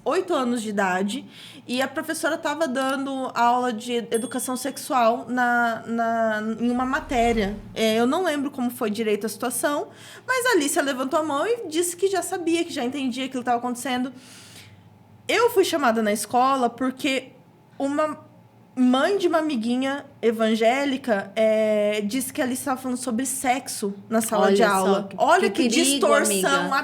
[SPEAKER 3] 8 anos de idade, e a professora estava dando aula de educação sexual em uma matéria. Eu não lembro como foi direito a situação, mas a Alice levantou a mão e disse que já sabia, que já entendia aquilo que estava acontecendo. Eu fui chamada na escola porque uma mãe de uma amiguinha evangélica disse que a Alice estava falando sobre sexo na sala
[SPEAKER 2] Olha
[SPEAKER 3] de
[SPEAKER 2] só,
[SPEAKER 3] aula.
[SPEAKER 2] que
[SPEAKER 3] Olha que
[SPEAKER 2] perigo,
[SPEAKER 3] distorção,
[SPEAKER 2] amiga.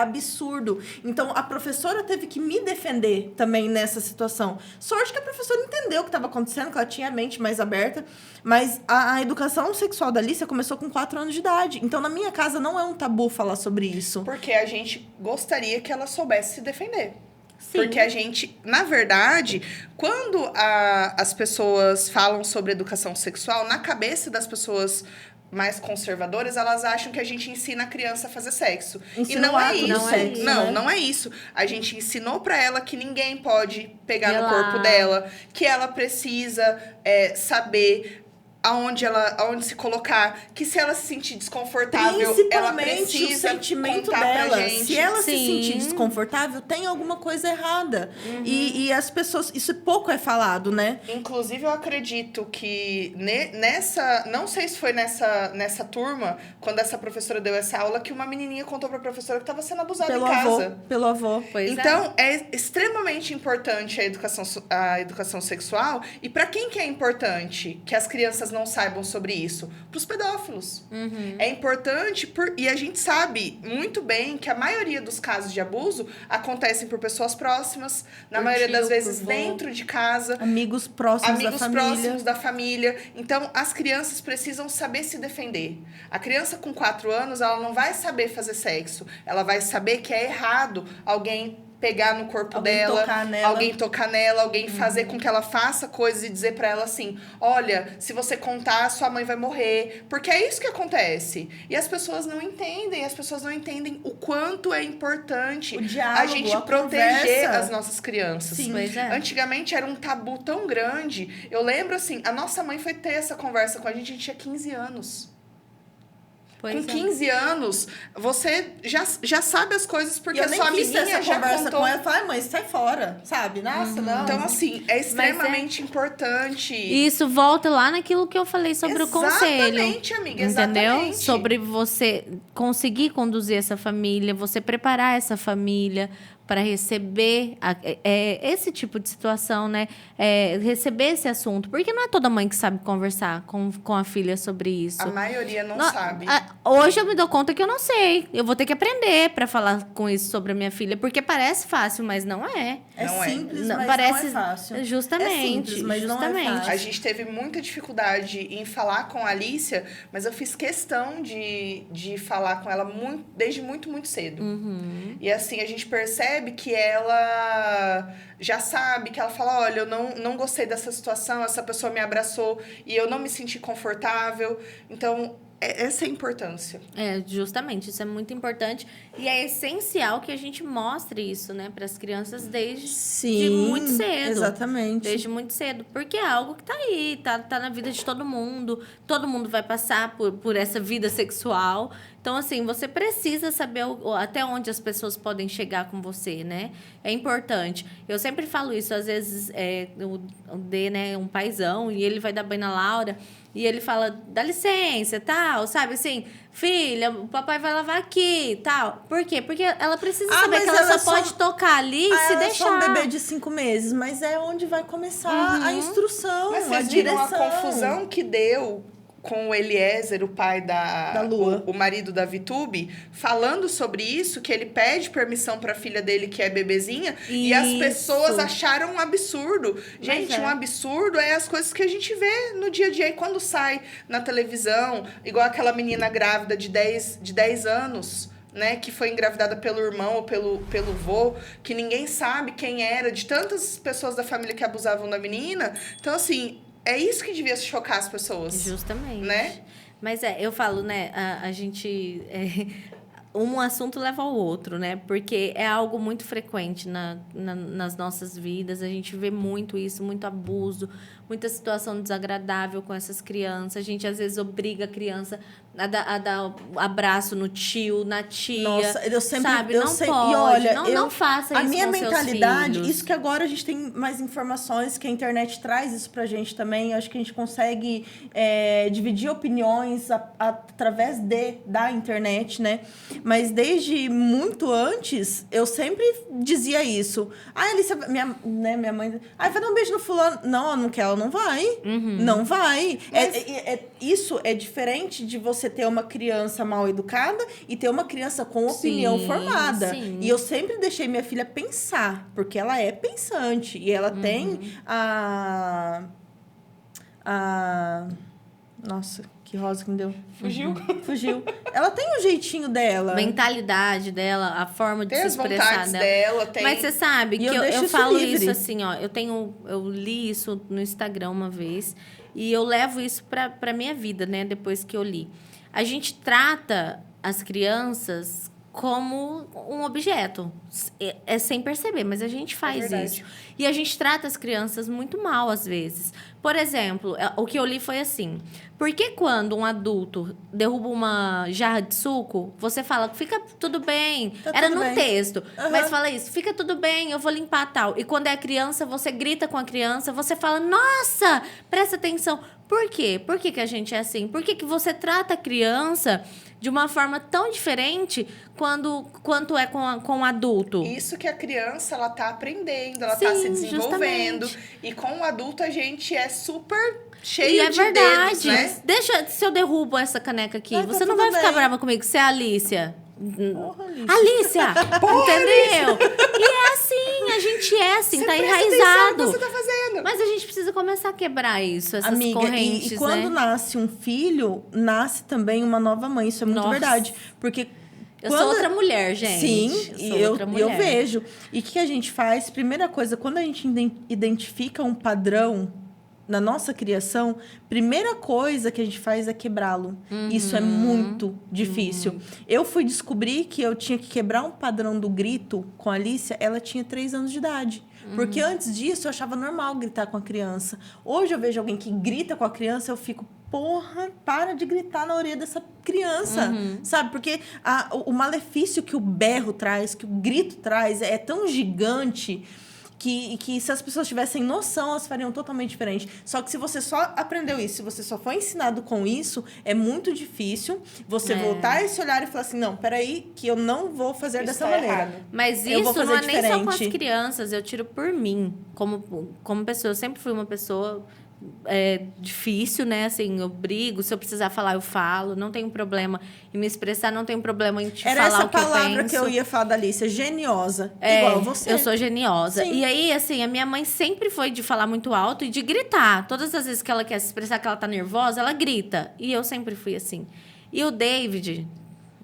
[SPEAKER 3] absurdo. Então, a professora teve que me defender também nessa situação. Sorte que a professora entendeu o que estava acontecendo, que ela tinha a mente mais aberta. Mas a educação sexual da Alice começou com 4 anos de idade. Então, na minha casa, não é um tabu falar sobre isso.
[SPEAKER 1] Porque a gente gostaria que ela soubesse se defender.
[SPEAKER 2] Sim.
[SPEAKER 1] Porque a gente, na verdade, quando as pessoas falam sobre educação sexual, na cabeça das pessoas mais conservadoras, elas acham que a gente ensina a criança a fazer sexo.
[SPEAKER 3] Ensina
[SPEAKER 1] e
[SPEAKER 3] o
[SPEAKER 1] não é
[SPEAKER 3] ato do
[SPEAKER 1] isso.
[SPEAKER 3] sexo,
[SPEAKER 1] Não,
[SPEAKER 3] né?
[SPEAKER 1] não é isso. A gente ensinou pra ela que ninguém pode pegar no
[SPEAKER 2] Relar.
[SPEAKER 1] corpo dela, que ela precisa saber aonde se colocar, que se ela se sentir desconfortável, ela
[SPEAKER 3] Principalmente
[SPEAKER 1] precisa
[SPEAKER 3] o sentimento
[SPEAKER 1] contar
[SPEAKER 3] dela.
[SPEAKER 1] pra gente.
[SPEAKER 3] Se ela se
[SPEAKER 2] Sim.
[SPEAKER 3] sentir desconfortável, tem alguma coisa errada. E as pessoas... Isso pouco é falado, né?
[SPEAKER 1] Inclusive, eu acredito que não sei se foi nessa turma, quando essa professora deu essa aula, que uma menininha contou pra professora que estava sendo abusada
[SPEAKER 3] Pelo
[SPEAKER 1] em casa.
[SPEAKER 3] avô. Pelo avô.
[SPEAKER 2] Pois
[SPEAKER 1] Então, é extremamente importante a educação sexual. E para quem que é importante que as crianças não saibam sobre isso? Para os pedófilos. É importante, e a gente sabe muito bem que a maioria dos casos de abuso acontecem por pessoas próximas, na
[SPEAKER 2] Por
[SPEAKER 1] maioria
[SPEAKER 2] tio,
[SPEAKER 1] das vezes
[SPEAKER 2] por vô.
[SPEAKER 1] dentro de casa,
[SPEAKER 3] Amigos próximos da família.
[SPEAKER 1] próximos da família. Então, as crianças precisam saber se defender. A criança com 4 anos, ela não vai saber fazer sexo. Ela vai saber que é errado alguém pegar no corpo
[SPEAKER 3] Alguém
[SPEAKER 1] dela,
[SPEAKER 3] tocar nela.
[SPEAKER 1] alguém tocar nela, alguém fazer com que ela faça coisas e dizer pra ela assim, olha, se você contar, sua mãe vai morrer. Porque é isso que acontece. E as pessoas não entendem o quanto é importante
[SPEAKER 3] O diálogo,
[SPEAKER 1] a gente
[SPEAKER 3] a
[SPEAKER 1] proteger
[SPEAKER 3] conversa.
[SPEAKER 1] as nossas crianças.
[SPEAKER 3] Sim.
[SPEAKER 2] Pois é.
[SPEAKER 1] Antigamente era um tabu tão grande. Eu lembro assim, a nossa mãe foi ter essa conversa com a gente tinha 15 anos.
[SPEAKER 2] Pois
[SPEAKER 1] Com
[SPEAKER 2] é.
[SPEAKER 1] 15 anos, você já sabe as coisas porque
[SPEAKER 3] E eu
[SPEAKER 1] a
[SPEAKER 3] nem
[SPEAKER 1] sua
[SPEAKER 3] quis ter
[SPEAKER 1] amiguinha
[SPEAKER 3] essa
[SPEAKER 1] já
[SPEAKER 3] conversa
[SPEAKER 1] contou.
[SPEAKER 3] com ela. Eu falei, mãe, sai fora, sabe? Nossa, não.
[SPEAKER 1] Então, assim, é extremamente importante.
[SPEAKER 2] E isso volta lá naquilo que eu falei sobre o conselho.
[SPEAKER 1] Exatamente, amiga,
[SPEAKER 2] Entendeu?
[SPEAKER 1] exatamente.
[SPEAKER 2] Sobre você conseguir conduzir essa família, você preparar essa família para receber esse tipo de situação, né? Receber esse assunto. Porque não é toda mãe que sabe conversar com a filha sobre isso.
[SPEAKER 1] A maioria não
[SPEAKER 2] Não,
[SPEAKER 1] sabe.
[SPEAKER 2] Hoje eu me dou conta que eu não sei. Eu vou ter que aprender para falar com isso sobre a minha filha. Porque parece fácil, mas não é.
[SPEAKER 3] É
[SPEAKER 1] Não é.
[SPEAKER 3] simples,
[SPEAKER 2] Não,
[SPEAKER 3] mas
[SPEAKER 2] parece-
[SPEAKER 3] não é fácil.
[SPEAKER 2] Justamente.
[SPEAKER 3] É simples, mas não é
[SPEAKER 2] justamente.
[SPEAKER 3] fácil.
[SPEAKER 1] A gente teve muita dificuldade em falar com a Alicia, mas eu fiz questão de falar com ela desde muito, muito cedo. E assim, a gente percebe que ela já sabe, que ela fala, olha, eu não gostei dessa situação, essa pessoa me abraçou e eu não me senti confortável. Então, essa é a importância.
[SPEAKER 2] Justamente, isso é muito importante e é essencial que a gente mostre isso, né, para as crianças desde muito cedo.
[SPEAKER 3] Exatamente.
[SPEAKER 2] Desde muito cedo, porque é algo que tá aí, tá na vida de todo mundo vai passar por essa vida sexual. Então, assim, você precisa saber até onde as pessoas podem chegar com você, né? É importante. Eu sempre falo isso, às vezes, o D, né, um paizão, e ele vai dar banho na Laura, e ele fala, dá licença, tal, sabe? Assim, filha, o papai vai lavar aqui, tal. Por quê? Porque ela precisa saber que ela só pode tocar ali e se deixar.
[SPEAKER 3] Ela é só um bebê de 5 meses, mas é onde vai começar a instrução,
[SPEAKER 1] Mas vocês
[SPEAKER 3] a
[SPEAKER 1] viram
[SPEAKER 3] direção.
[SPEAKER 1] a confusão que deu com o Eliezer, o pai
[SPEAKER 3] Da Lua.
[SPEAKER 1] o marido da Vitube, falando sobre isso, que ele pede permissão para a filha dele, que é bebezinha, e as pessoas acharam um absurdo. Gente, um absurdo é as coisas que a gente vê no dia a dia. E quando sai na televisão, igual aquela menina grávida de 10 anos, né, que foi engravidada pelo irmão ou pelo vô, que ninguém sabe quem era, de tantas pessoas da família que abusavam da menina. Então, assim, é isso que devia chocar as pessoas.
[SPEAKER 2] Justamente.
[SPEAKER 1] Né?
[SPEAKER 2] Mas eu falo, né, a gente... um assunto leva ao outro, né? Porque é algo muito frequente nas nossas vidas. A gente vê muito isso, muito abuso, muita situação desagradável com essas crianças. A gente, às vezes, obriga a criança a dar abraço no tio, na tia.
[SPEAKER 3] Nossa, eu sempre...
[SPEAKER 2] Sabe?
[SPEAKER 3] Eu
[SPEAKER 2] Não
[SPEAKER 3] sempre,
[SPEAKER 2] pode.
[SPEAKER 3] e olha,
[SPEAKER 2] não faça isso
[SPEAKER 3] a minha
[SPEAKER 2] com seus
[SPEAKER 3] mentalidade,
[SPEAKER 2] filhos.
[SPEAKER 3] isso que agora a gente tem mais informações, que a internet traz isso pra gente também. Eu acho que a gente consegue dividir opiniões através da internet, né? Mas desde muito antes, eu sempre dizia isso. Alice, minha mãe... vai dar um beijo no fulano. Não, ela não quer, ela não vai. Não vai.
[SPEAKER 1] Mas...
[SPEAKER 3] Isso é diferente de você ter uma criança mal educada e ter uma criança com opinião formada.
[SPEAKER 2] Sim.
[SPEAKER 3] E eu sempre deixei minha filha pensar, porque ela é pensante. E ela tem Nossa, que rosa que me deu. Fugiu. Ela tem um jeitinho dela.
[SPEAKER 2] Mentalidade dela, a forma de
[SPEAKER 1] tem
[SPEAKER 2] se
[SPEAKER 1] as
[SPEAKER 2] expressar
[SPEAKER 1] vontades dela. Tem...
[SPEAKER 2] Mas você sabe que
[SPEAKER 3] eu
[SPEAKER 2] eu falo
[SPEAKER 3] livre.
[SPEAKER 2] isso assim, ó. Eu li isso no Instagram uma vez e eu levo isso pra minha vida, né? Depois que eu li. A gente trata as crianças como um objeto. É sem perceber, mas a gente faz isso. E a gente trata as crianças muito mal, às vezes. Por exemplo, o que eu li foi assim. Por que quando um adulto derruba uma jarra de suco, você fala, fica tudo bem. Era no texto. Mas fala isso, fica tudo bem, eu vou limpar tal. E quando é a criança, você grita com a criança, você fala, nossa, presta atenção. Por quê? Por que a gente é assim? Por que você trata a criança de uma forma tão diferente quanto é com o adulto?
[SPEAKER 1] Isso que a criança, ela tá aprendendo, ela tá se desenvolvendo. Justamente. E com o adulto, a gente é super cheio de dedos, né?
[SPEAKER 2] Deixa, se eu derrubo essa caneca aqui, você
[SPEAKER 3] tá
[SPEAKER 2] não vai ficar brava comigo, você é a Alicia. Alicia! Entendeu? E é assim, a gente é assim,
[SPEAKER 1] você
[SPEAKER 2] tá
[SPEAKER 1] enraizado.
[SPEAKER 2] enraizado.
[SPEAKER 1] O que você tá fazendo?
[SPEAKER 2] Mas a gente precisa começar a quebrar isso, essas correntes,
[SPEAKER 3] e quando nasce um filho, nasce também uma nova mãe. Isso é muito verdade. Porque
[SPEAKER 2] eu sou outra mulher, gente.
[SPEAKER 3] Sim, eu vejo. E o que a gente faz? Primeira coisa, quando a gente identifica um padrão na nossa criação, primeira coisa que a gente faz é quebrá-lo. Isso é muito difícil. Eu fui descobrir que eu tinha que quebrar um padrão do grito com a Alicia, ela tinha 3 anos de idade. Porque antes disso, eu achava normal gritar com a criança. Hoje, eu vejo alguém que grita com a criança, eu fico, porra, para de gritar na orelha dessa criança, sabe? Porque o malefício que o berro traz, que o grito traz, é tão gigante... Que se as pessoas tivessem noção, elas fariam totalmente diferente. Só que se você só aprendeu isso, se você só foi ensinado com isso, é muito difícil você voltar esse olhar e falar assim, não, peraí, que eu não vou fazer
[SPEAKER 1] isso
[SPEAKER 3] dessa
[SPEAKER 1] tá
[SPEAKER 3] maneira.
[SPEAKER 1] errado.
[SPEAKER 2] Mas isso não é nem só com as crianças, eu tiro por mim, como pessoa. Eu sempre fui uma pessoa... difícil, né? Assim, eu brigo, se eu precisar falar, eu falo. Não tenho problema em me expressar, não tenho problema em te falar o que eu penso. Era essa palavra
[SPEAKER 3] que eu ia falar da Alicia, geniosa. Igual você.
[SPEAKER 2] Eu sou geniosa.
[SPEAKER 3] Sim.
[SPEAKER 2] E aí, assim, a minha mãe sempre foi de falar muito alto e de gritar. Todas as vezes que ela quer se expressar que ela tá nervosa, ela grita. E eu sempre fui assim. E o David...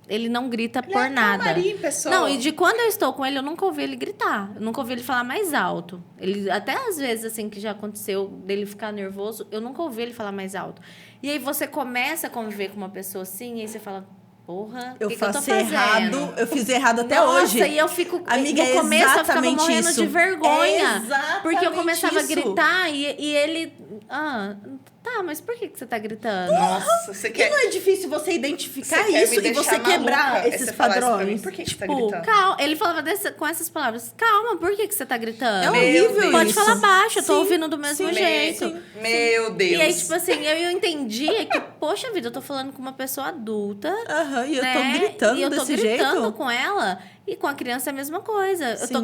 [SPEAKER 2] ele não grita
[SPEAKER 1] Ele
[SPEAKER 2] por
[SPEAKER 1] é
[SPEAKER 2] nada.
[SPEAKER 1] calmaria em pessoa.
[SPEAKER 2] Não, e de quando eu estou com ele, eu nunca ouvi ele gritar. Eu nunca ouvi ele falar mais alto. Ele, até às vezes, assim, que já aconteceu dele ficar nervoso, eu nunca ouvi ele falar mais alto. E aí você começa a conviver com uma pessoa assim, e aí você fala, porra,
[SPEAKER 3] Eu
[SPEAKER 2] que eu tô
[SPEAKER 3] faço
[SPEAKER 2] fazendo?
[SPEAKER 3] errado, eu fiz errado até
[SPEAKER 2] Nossa,
[SPEAKER 3] hoje.
[SPEAKER 2] e eu fico...
[SPEAKER 3] Amiga,
[SPEAKER 2] no começo eu ficava
[SPEAKER 3] exatamente
[SPEAKER 2] morrendo
[SPEAKER 3] isso.
[SPEAKER 2] de vergonha.
[SPEAKER 3] Exatamente
[SPEAKER 2] porque eu começava
[SPEAKER 3] isso.
[SPEAKER 2] a gritar e ele... Ah, tá, mas por que você tá gritando?
[SPEAKER 1] Nossa, você
[SPEAKER 3] E
[SPEAKER 1] quer...
[SPEAKER 3] não é difícil você identificar
[SPEAKER 1] Você quer
[SPEAKER 3] isso
[SPEAKER 1] me
[SPEAKER 3] e você
[SPEAKER 1] deixar
[SPEAKER 3] quebrar
[SPEAKER 1] maluca?
[SPEAKER 3] esses
[SPEAKER 1] Você falar isso pra mim,
[SPEAKER 3] padrões.
[SPEAKER 1] por que você tá
[SPEAKER 2] Tipo,
[SPEAKER 1] gritando?
[SPEAKER 2] calma. Ele falava com essas palavras. Calma, por que você tá gritando?
[SPEAKER 3] É
[SPEAKER 1] Meu
[SPEAKER 3] horrível
[SPEAKER 1] Deus.
[SPEAKER 2] Pode
[SPEAKER 3] isso.
[SPEAKER 2] falar baixo, eu tô
[SPEAKER 3] Sim,
[SPEAKER 2] ouvindo do mesmo
[SPEAKER 3] sim,
[SPEAKER 2] jeito.
[SPEAKER 3] sim.
[SPEAKER 1] Meu Deus.
[SPEAKER 2] E aí, tipo assim, eu entendia que, poxa vida, eu tô falando com uma pessoa adulta.
[SPEAKER 3] Aham, e eu
[SPEAKER 2] né?
[SPEAKER 3] tô gritando
[SPEAKER 2] E eu tô
[SPEAKER 3] desse
[SPEAKER 2] gritando
[SPEAKER 3] jeito.
[SPEAKER 2] com ela. E com a criança é a mesma coisa. Eu
[SPEAKER 3] Sim.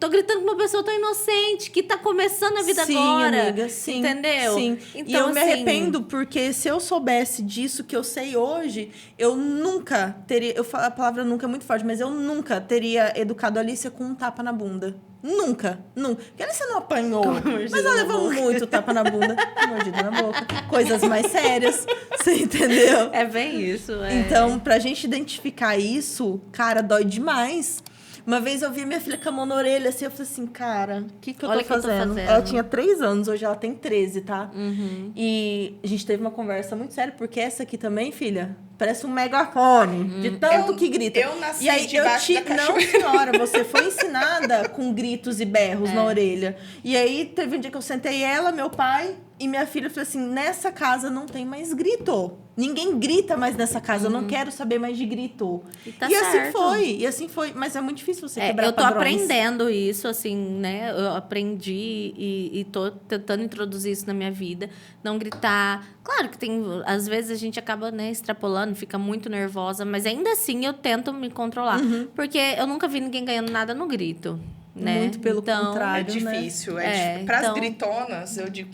[SPEAKER 2] tô gritando com uma pessoa tão inocente, que tá começando a vida
[SPEAKER 3] sim,
[SPEAKER 2] agora.
[SPEAKER 3] amiga, sim.
[SPEAKER 2] Entendeu?
[SPEAKER 3] Sim.
[SPEAKER 2] Então,
[SPEAKER 3] E eu me
[SPEAKER 2] assim,
[SPEAKER 3] arrependo, porque se eu soubesse disso que eu sei hoje, eu nunca teria. Eu falo, a palavra nunca é muito forte, mas eu nunca teria educado a Alicia com um tapa na bunda. Nunca, nunca. Porque a Alicia não apanhou, mas ela levou muito tapa na bunda, mordida na boca, coisas mais sérias, você entendeu?
[SPEAKER 2] É bem isso.
[SPEAKER 3] Então, pra gente identificar isso, cara, dói demais. Uma vez eu vi minha filha com a mão na orelha, assim, eu falei assim, cara, o que eu
[SPEAKER 2] Olha
[SPEAKER 3] tô
[SPEAKER 2] o que eu tô
[SPEAKER 3] fazendo?
[SPEAKER 2] fazendo.
[SPEAKER 3] Ela tinha 3 anos, hoje ela tem 13, tá?
[SPEAKER 2] Uhum.
[SPEAKER 3] E a gente teve uma conversa muito séria, porque essa aqui também, filha, parece um megafone, de tanto que grita.
[SPEAKER 1] Eu nasci
[SPEAKER 3] e aí,
[SPEAKER 1] debaixo da
[SPEAKER 3] Não,
[SPEAKER 1] cachoeira.
[SPEAKER 3] senhora, você foi ensinada com gritos e berros na orelha. E aí, teve um dia que eu sentei ela, meu pai e minha filha, eu falei assim, nessa casa não tem mais grito. Ninguém grita mais nessa casa, eu não quero saber mais de grito.
[SPEAKER 2] E tá
[SPEAKER 3] assim
[SPEAKER 2] certo.
[SPEAKER 3] foi, e assim foi. Mas é muito difícil você quebrar
[SPEAKER 2] eu tô
[SPEAKER 3] padrões.
[SPEAKER 2] aprendendo isso, assim, né? Eu aprendi e tô tentando introduzir isso na minha vida. Não gritar. Claro que tem... Às vezes a gente acaba, né, extrapolando, fica muito nervosa. Mas ainda assim, eu tento me controlar. Porque eu nunca vi ninguém ganhando nada no grito, né?
[SPEAKER 3] Muito pelo
[SPEAKER 1] É
[SPEAKER 3] contrário,
[SPEAKER 1] difícil,
[SPEAKER 2] né?
[SPEAKER 1] é
[SPEAKER 2] É,
[SPEAKER 1] difícil. Pras
[SPEAKER 2] então-
[SPEAKER 1] gritonas, eu digo...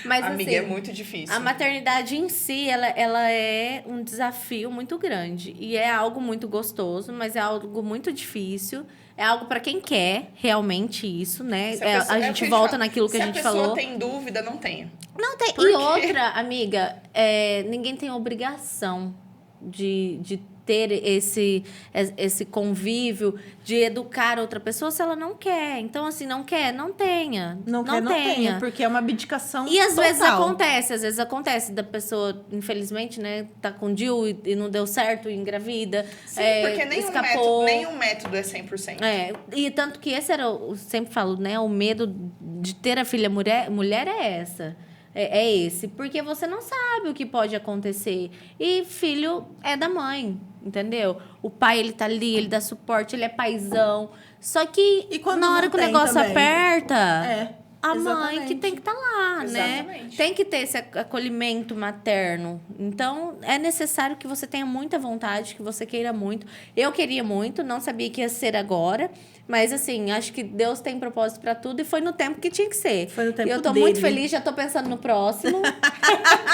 [SPEAKER 2] Mas,
[SPEAKER 1] Amiga,
[SPEAKER 2] assim,
[SPEAKER 1] é muito difícil.
[SPEAKER 2] a maternidade em si, ela é um desafio muito grande. E é algo muito gostoso, mas é algo muito difícil. É algo para quem quer realmente isso, né?
[SPEAKER 1] Se a pessoa-
[SPEAKER 2] A
[SPEAKER 1] é o
[SPEAKER 2] gente
[SPEAKER 1] que
[SPEAKER 2] volta
[SPEAKER 1] fala.
[SPEAKER 2] naquilo que a gente
[SPEAKER 1] Se a pessoa
[SPEAKER 2] falou.
[SPEAKER 1] tem dúvida, não tenha.
[SPEAKER 2] Não tem.
[SPEAKER 1] Por
[SPEAKER 2] E
[SPEAKER 1] quê?
[SPEAKER 2] outra, amiga, ninguém tem obrigação de ter esse convívio, de educar outra pessoa se ela não quer. Então, assim, não quer, não tenha.
[SPEAKER 3] Não quer, não tenha, porque é uma abdicação
[SPEAKER 2] E às
[SPEAKER 3] total.
[SPEAKER 2] vezes acontece da pessoa, infelizmente, né, tá com DIU e não deu certo, e engravida.
[SPEAKER 1] Sim, porque
[SPEAKER 2] escapou.
[SPEAKER 1] nenhum método é 100%.
[SPEAKER 2] E tanto que esse era, eu sempre falo, né, o medo de ter a filha mulher é essa. É esse. Porque você não sabe o que pode acontecer. E filho é da mãe, entendeu? O pai, ele tá ali, ele dá suporte, ele é paizão. Só que
[SPEAKER 3] E quando
[SPEAKER 2] na hora
[SPEAKER 3] não
[SPEAKER 2] que o
[SPEAKER 3] tem
[SPEAKER 2] negócio
[SPEAKER 3] também?
[SPEAKER 2] aperta... A mãe
[SPEAKER 3] Exatamente.
[SPEAKER 2] que tem que estar lá, né?
[SPEAKER 1] Exatamente.
[SPEAKER 2] Tem que ter esse acolhimento materno. Então, é necessário que você tenha muita vontade, que você queira muito. Eu queria muito, não sabia que ia ser agora. Mas, assim, acho que Deus tem propósito para tudo e foi no tempo que tinha que ser.
[SPEAKER 3] Foi no tempo
[SPEAKER 2] E eu tô
[SPEAKER 3] dele.
[SPEAKER 2] muito feliz, já tô pensando no próximo.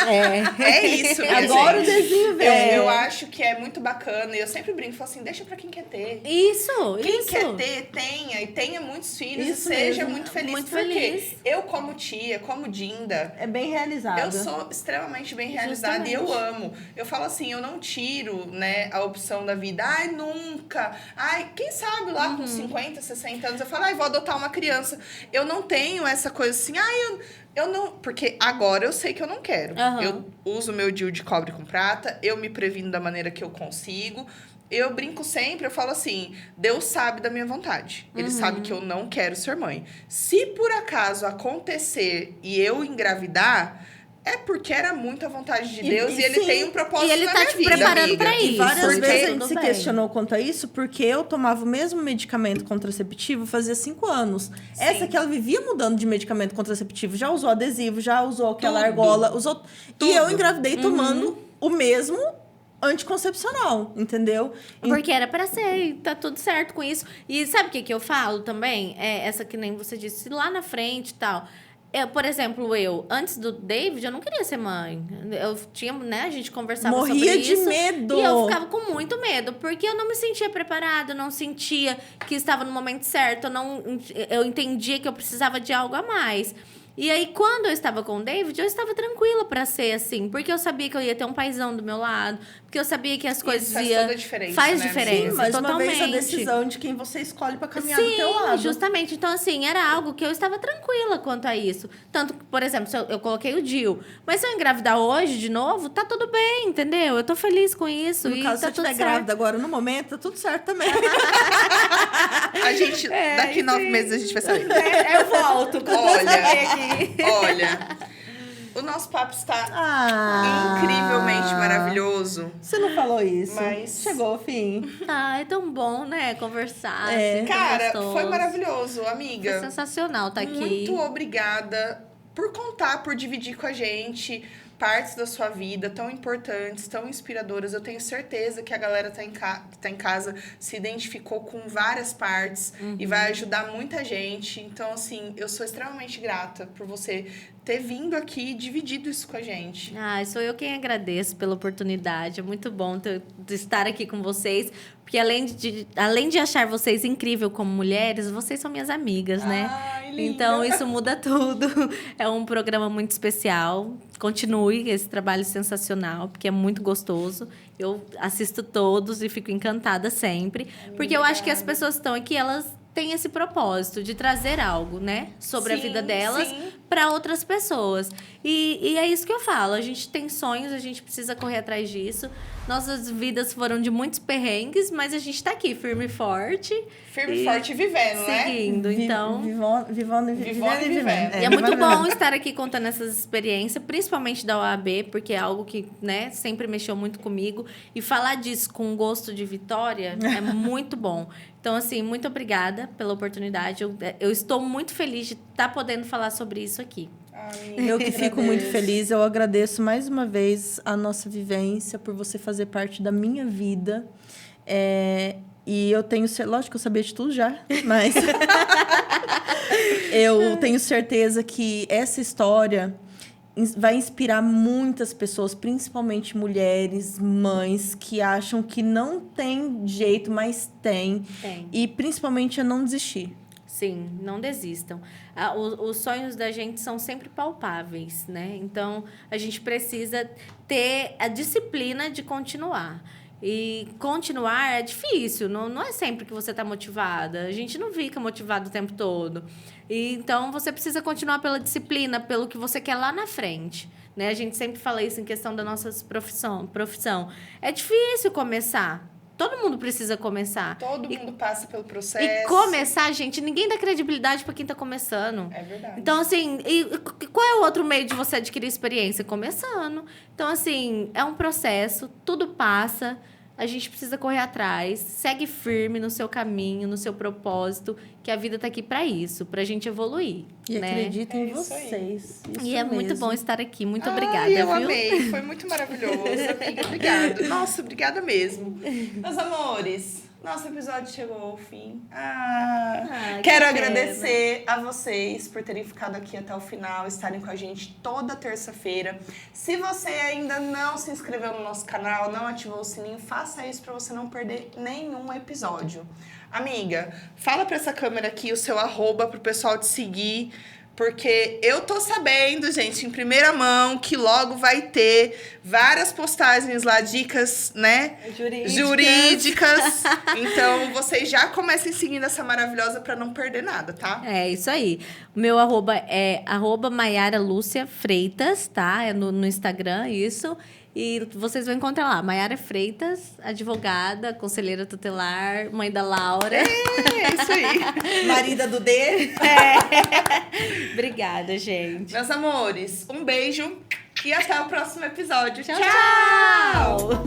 [SPEAKER 1] É isso, minha
[SPEAKER 3] Agora o
[SPEAKER 1] gente.
[SPEAKER 3] desenho veio.
[SPEAKER 1] Eu acho que é muito bacana. E eu sempre brinco, falo assim, deixa pra quem quer ter.
[SPEAKER 2] Isso,
[SPEAKER 1] Quem
[SPEAKER 2] isso.
[SPEAKER 1] quer ter, tenha. E tenha muitos filhos
[SPEAKER 3] Isso
[SPEAKER 1] e seja
[SPEAKER 3] mesmo.
[SPEAKER 1] muito feliz.
[SPEAKER 2] Muito
[SPEAKER 1] porque
[SPEAKER 2] feliz.
[SPEAKER 1] eu, como tia, como Dinda...
[SPEAKER 3] É bem realizado.
[SPEAKER 1] Eu sou extremamente bem realizada e eu amo. Eu falo assim, eu não tiro, né, a opção da vida. Ai, nunca. Ai, quem sabe lá com 50, 60 anos, eu falo, ai, vou adotar uma criança. Eu não tenho essa coisa assim, ai, eu não... Porque agora eu sei que eu não quero.
[SPEAKER 2] Aham.
[SPEAKER 1] Eu uso meu DIU de cobre com prata, eu me previno da maneira que eu consigo. Eu brinco sempre, eu falo assim, Deus sabe da minha vontade. Ele sabe que eu não quero ser mãe. Se por acaso acontecer e eu engravidar, é porque era muito a vontade de
[SPEAKER 3] E-
[SPEAKER 1] Deus e, ele
[SPEAKER 3] sim.
[SPEAKER 1] tem um propósito
[SPEAKER 2] E ele
[SPEAKER 1] na
[SPEAKER 2] tá
[SPEAKER 1] minha
[SPEAKER 2] te
[SPEAKER 1] vida,
[SPEAKER 2] preparando
[SPEAKER 1] amiga.
[SPEAKER 2] pra
[SPEAKER 3] E
[SPEAKER 2] isso.
[SPEAKER 3] várias
[SPEAKER 1] Porque-
[SPEAKER 3] vezes a gente
[SPEAKER 2] Tudo
[SPEAKER 3] se
[SPEAKER 2] bem.
[SPEAKER 3] questionou quanto a isso, porque eu tomava o mesmo medicamento contraceptivo fazia 5 anos. Essa que ela vivia mudando de medicamento contraceptivo, já usou adesivo, já usou aquela
[SPEAKER 1] Tudo.
[SPEAKER 3] argola, usou...
[SPEAKER 1] Tudo.
[SPEAKER 3] E eu engravidei tomando o mesmo anticoncepcional, entendeu?
[SPEAKER 2] Porque era pra ser, e tá tudo certo com isso. E sabe o que eu falo também? É essa que nem você disse, lá na frente e tal. Por exemplo, antes do David, eu não queria ser mãe. Eu tinha, né, a gente conversava sobre
[SPEAKER 3] Morria de
[SPEAKER 2] isso.
[SPEAKER 3] medo.
[SPEAKER 2] E eu ficava com muito medo, porque eu não me sentia preparada, eu não sentia que estava no momento certo, eu entendia que eu precisava de algo a mais. E aí, quando eu estava com o David, eu estava tranquila pra ser assim. Porque eu sabia que eu ia ter um paizão do meu lado. Porque eu sabia que as coisas
[SPEAKER 1] faz
[SPEAKER 2] iam...
[SPEAKER 1] toda a diferença,
[SPEAKER 2] Faz
[SPEAKER 1] né?
[SPEAKER 2] diferença,
[SPEAKER 3] Sim, mais
[SPEAKER 2] totalmente.
[SPEAKER 3] uma vez a decisão de quem você escolhe pra caminhar do teu
[SPEAKER 2] Sim,
[SPEAKER 3] lado.
[SPEAKER 2] justamente. Então, assim, era algo que eu estava tranquila quanto a isso. Tanto que, por exemplo, se eu coloquei o Dil. Mas se eu engravidar hoje, de novo, tá tudo bem, entendeu? Eu tô feliz com isso.
[SPEAKER 3] No
[SPEAKER 2] e
[SPEAKER 3] caso,
[SPEAKER 2] tá
[SPEAKER 3] se eu
[SPEAKER 2] tudo
[SPEAKER 3] estiver
[SPEAKER 2] certo.
[SPEAKER 3] grávida agora, no momento, tá tudo certo também.
[SPEAKER 1] A gente, daqui 9 meses, a gente vai saber.
[SPEAKER 2] Eu volto, quando eu saber aqui.
[SPEAKER 1] Olha, o nosso papo está incrivelmente maravilhoso.
[SPEAKER 3] Você não falou isso.
[SPEAKER 1] Mas-
[SPEAKER 3] Chegou o fim.
[SPEAKER 2] Ah, é tão bom, né? Conversar.
[SPEAKER 3] É.
[SPEAKER 2] Assim, tão
[SPEAKER 1] Cara,
[SPEAKER 2] gostoso.
[SPEAKER 1] foi maravilhoso,
[SPEAKER 2] Foi
[SPEAKER 1] amiga.
[SPEAKER 2] sensacional tá aqui.
[SPEAKER 1] Muito obrigada por contar, por dividir com a gente partes da sua vida tão importantes, tão inspiradoras. Eu tenho certeza que a galera que tá em casa se identificou com várias partes e vai ajudar muita gente. Então, assim, eu sou extremamente grata por você ter vindo aqui e dividido isso com a gente.
[SPEAKER 2] Ah, sou eu quem agradeço pela oportunidade. É muito bom de estar aqui com vocês. Porque além de achar vocês incrível como mulheres, vocês são minhas amigas, né?
[SPEAKER 1] Ai, linda.
[SPEAKER 2] Então, isso muda tudo. É um programa muito especial. Continue esse trabalho sensacional, porque é muito gostoso. Eu assisto todos e fico encantada sempre. Porque eu acho que as pessoas que estão aqui, elas têm esse propósito de trazer algo, né? Sobre a
[SPEAKER 1] Sim,
[SPEAKER 2] vida delas
[SPEAKER 1] sim.
[SPEAKER 2] para outras pessoas. E é isso que eu falo. A gente tem sonhos, a gente precisa correr atrás disso. Nossas vidas foram de muitos perrengues, mas a gente tá aqui, firme e forte.
[SPEAKER 1] Firme, forte e vivendo, né?
[SPEAKER 2] Seguindo, então...
[SPEAKER 3] Vivendo e vivendo.
[SPEAKER 2] E é muito bom estar aqui contando essas experiências, principalmente da OAB, porque é algo que, né, sempre mexeu muito comigo. E falar disso com gosto de vitória é muito bom. Então, assim, muito obrigada pela oportunidade. Eu estou muito feliz de estar podendo falar sobre isso aqui.
[SPEAKER 3] Eu que fico muito feliz. Eu agradeço mais uma vez a nossa vivência, por você fazer parte da minha vida. E eu tenho... Lógico que eu sabia de tudo já, mas... eu tenho certeza que essa história vai inspirar muitas pessoas, principalmente mulheres, mães, que acham que não tem jeito, mas tem.
[SPEAKER 2] Tem.
[SPEAKER 3] E principalmente a não desistir.
[SPEAKER 2] Sim, não desistam. Os sonhos da gente são sempre palpáveis, né? Então, a gente precisa ter a disciplina de continuar. E continuar é difícil, não é sempre que você está motivada. A gente não fica motivado o tempo todo. E, então, você precisa continuar pela disciplina, pelo que você quer lá na frente. Né? A gente sempre fala isso em questão da nossa profissão. É difícil começar. Todo mundo precisa começar.
[SPEAKER 1] Todo mundo passa pelo processo.
[SPEAKER 2] E começar, gente, ninguém dá credibilidade para quem tá começando.
[SPEAKER 1] É verdade.
[SPEAKER 2] Então, assim, qual é o outro meio de você adquirir experiência? Começando. Então, assim, é um processo, tudo passa. A gente precisa correr atrás. Segue firme no seu caminho, no seu propósito, que a vida tá aqui para isso, pra gente evoluir.
[SPEAKER 3] E
[SPEAKER 2] né?
[SPEAKER 3] acreditem em
[SPEAKER 1] isso aí.
[SPEAKER 3] vocês. Isso
[SPEAKER 2] E é muito
[SPEAKER 3] mesmo.
[SPEAKER 2] bom estar aqui. Muito
[SPEAKER 1] Ai,
[SPEAKER 2] obrigada,
[SPEAKER 1] eu
[SPEAKER 2] viu?
[SPEAKER 1] amei. Foi muito maravilhoso, amiga. Obrigada. Nossa, obrigada mesmo. Meus amores, nosso episódio chegou ao fim.
[SPEAKER 2] que
[SPEAKER 1] Quero
[SPEAKER 2] pena.
[SPEAKER 1] agradecer a vocês por terem ficado aqui até o final, estarem com a gente toda terça-feira. Se você ainda não se inscreveu no nosso canal, não ativou o sininho, faça isso para você não perder nenhum episódio. Amiga, fala para essa câmera aqui o seu @, pro pessoal te seguir. Porque eu tô sabendo, gente, em primeira mão, que logo vai ter várias postagens lá, dicas, né? Jurídicas. Então, vocês já comecem seguindo essa maravilhosa pra não perder nada, tá?
[SPEAKER 2] É isso aí. O meu @ é @Maiara Lúcia Freitas, tá? É no Instagram, isso. E vocês vão encontrar lá, Maiara Freitas, advogada, conselheira tutelar, mãe da Laura.
[SPEAKER 1] É isso aí.
[SPEAKER 3] Marida do D.
[SPEAKER 2] Obrigada, gente.
[SPEAKER 1] Meus amores, um beijo e até o próximo episódio.
[SPEAKER 2] Tchau!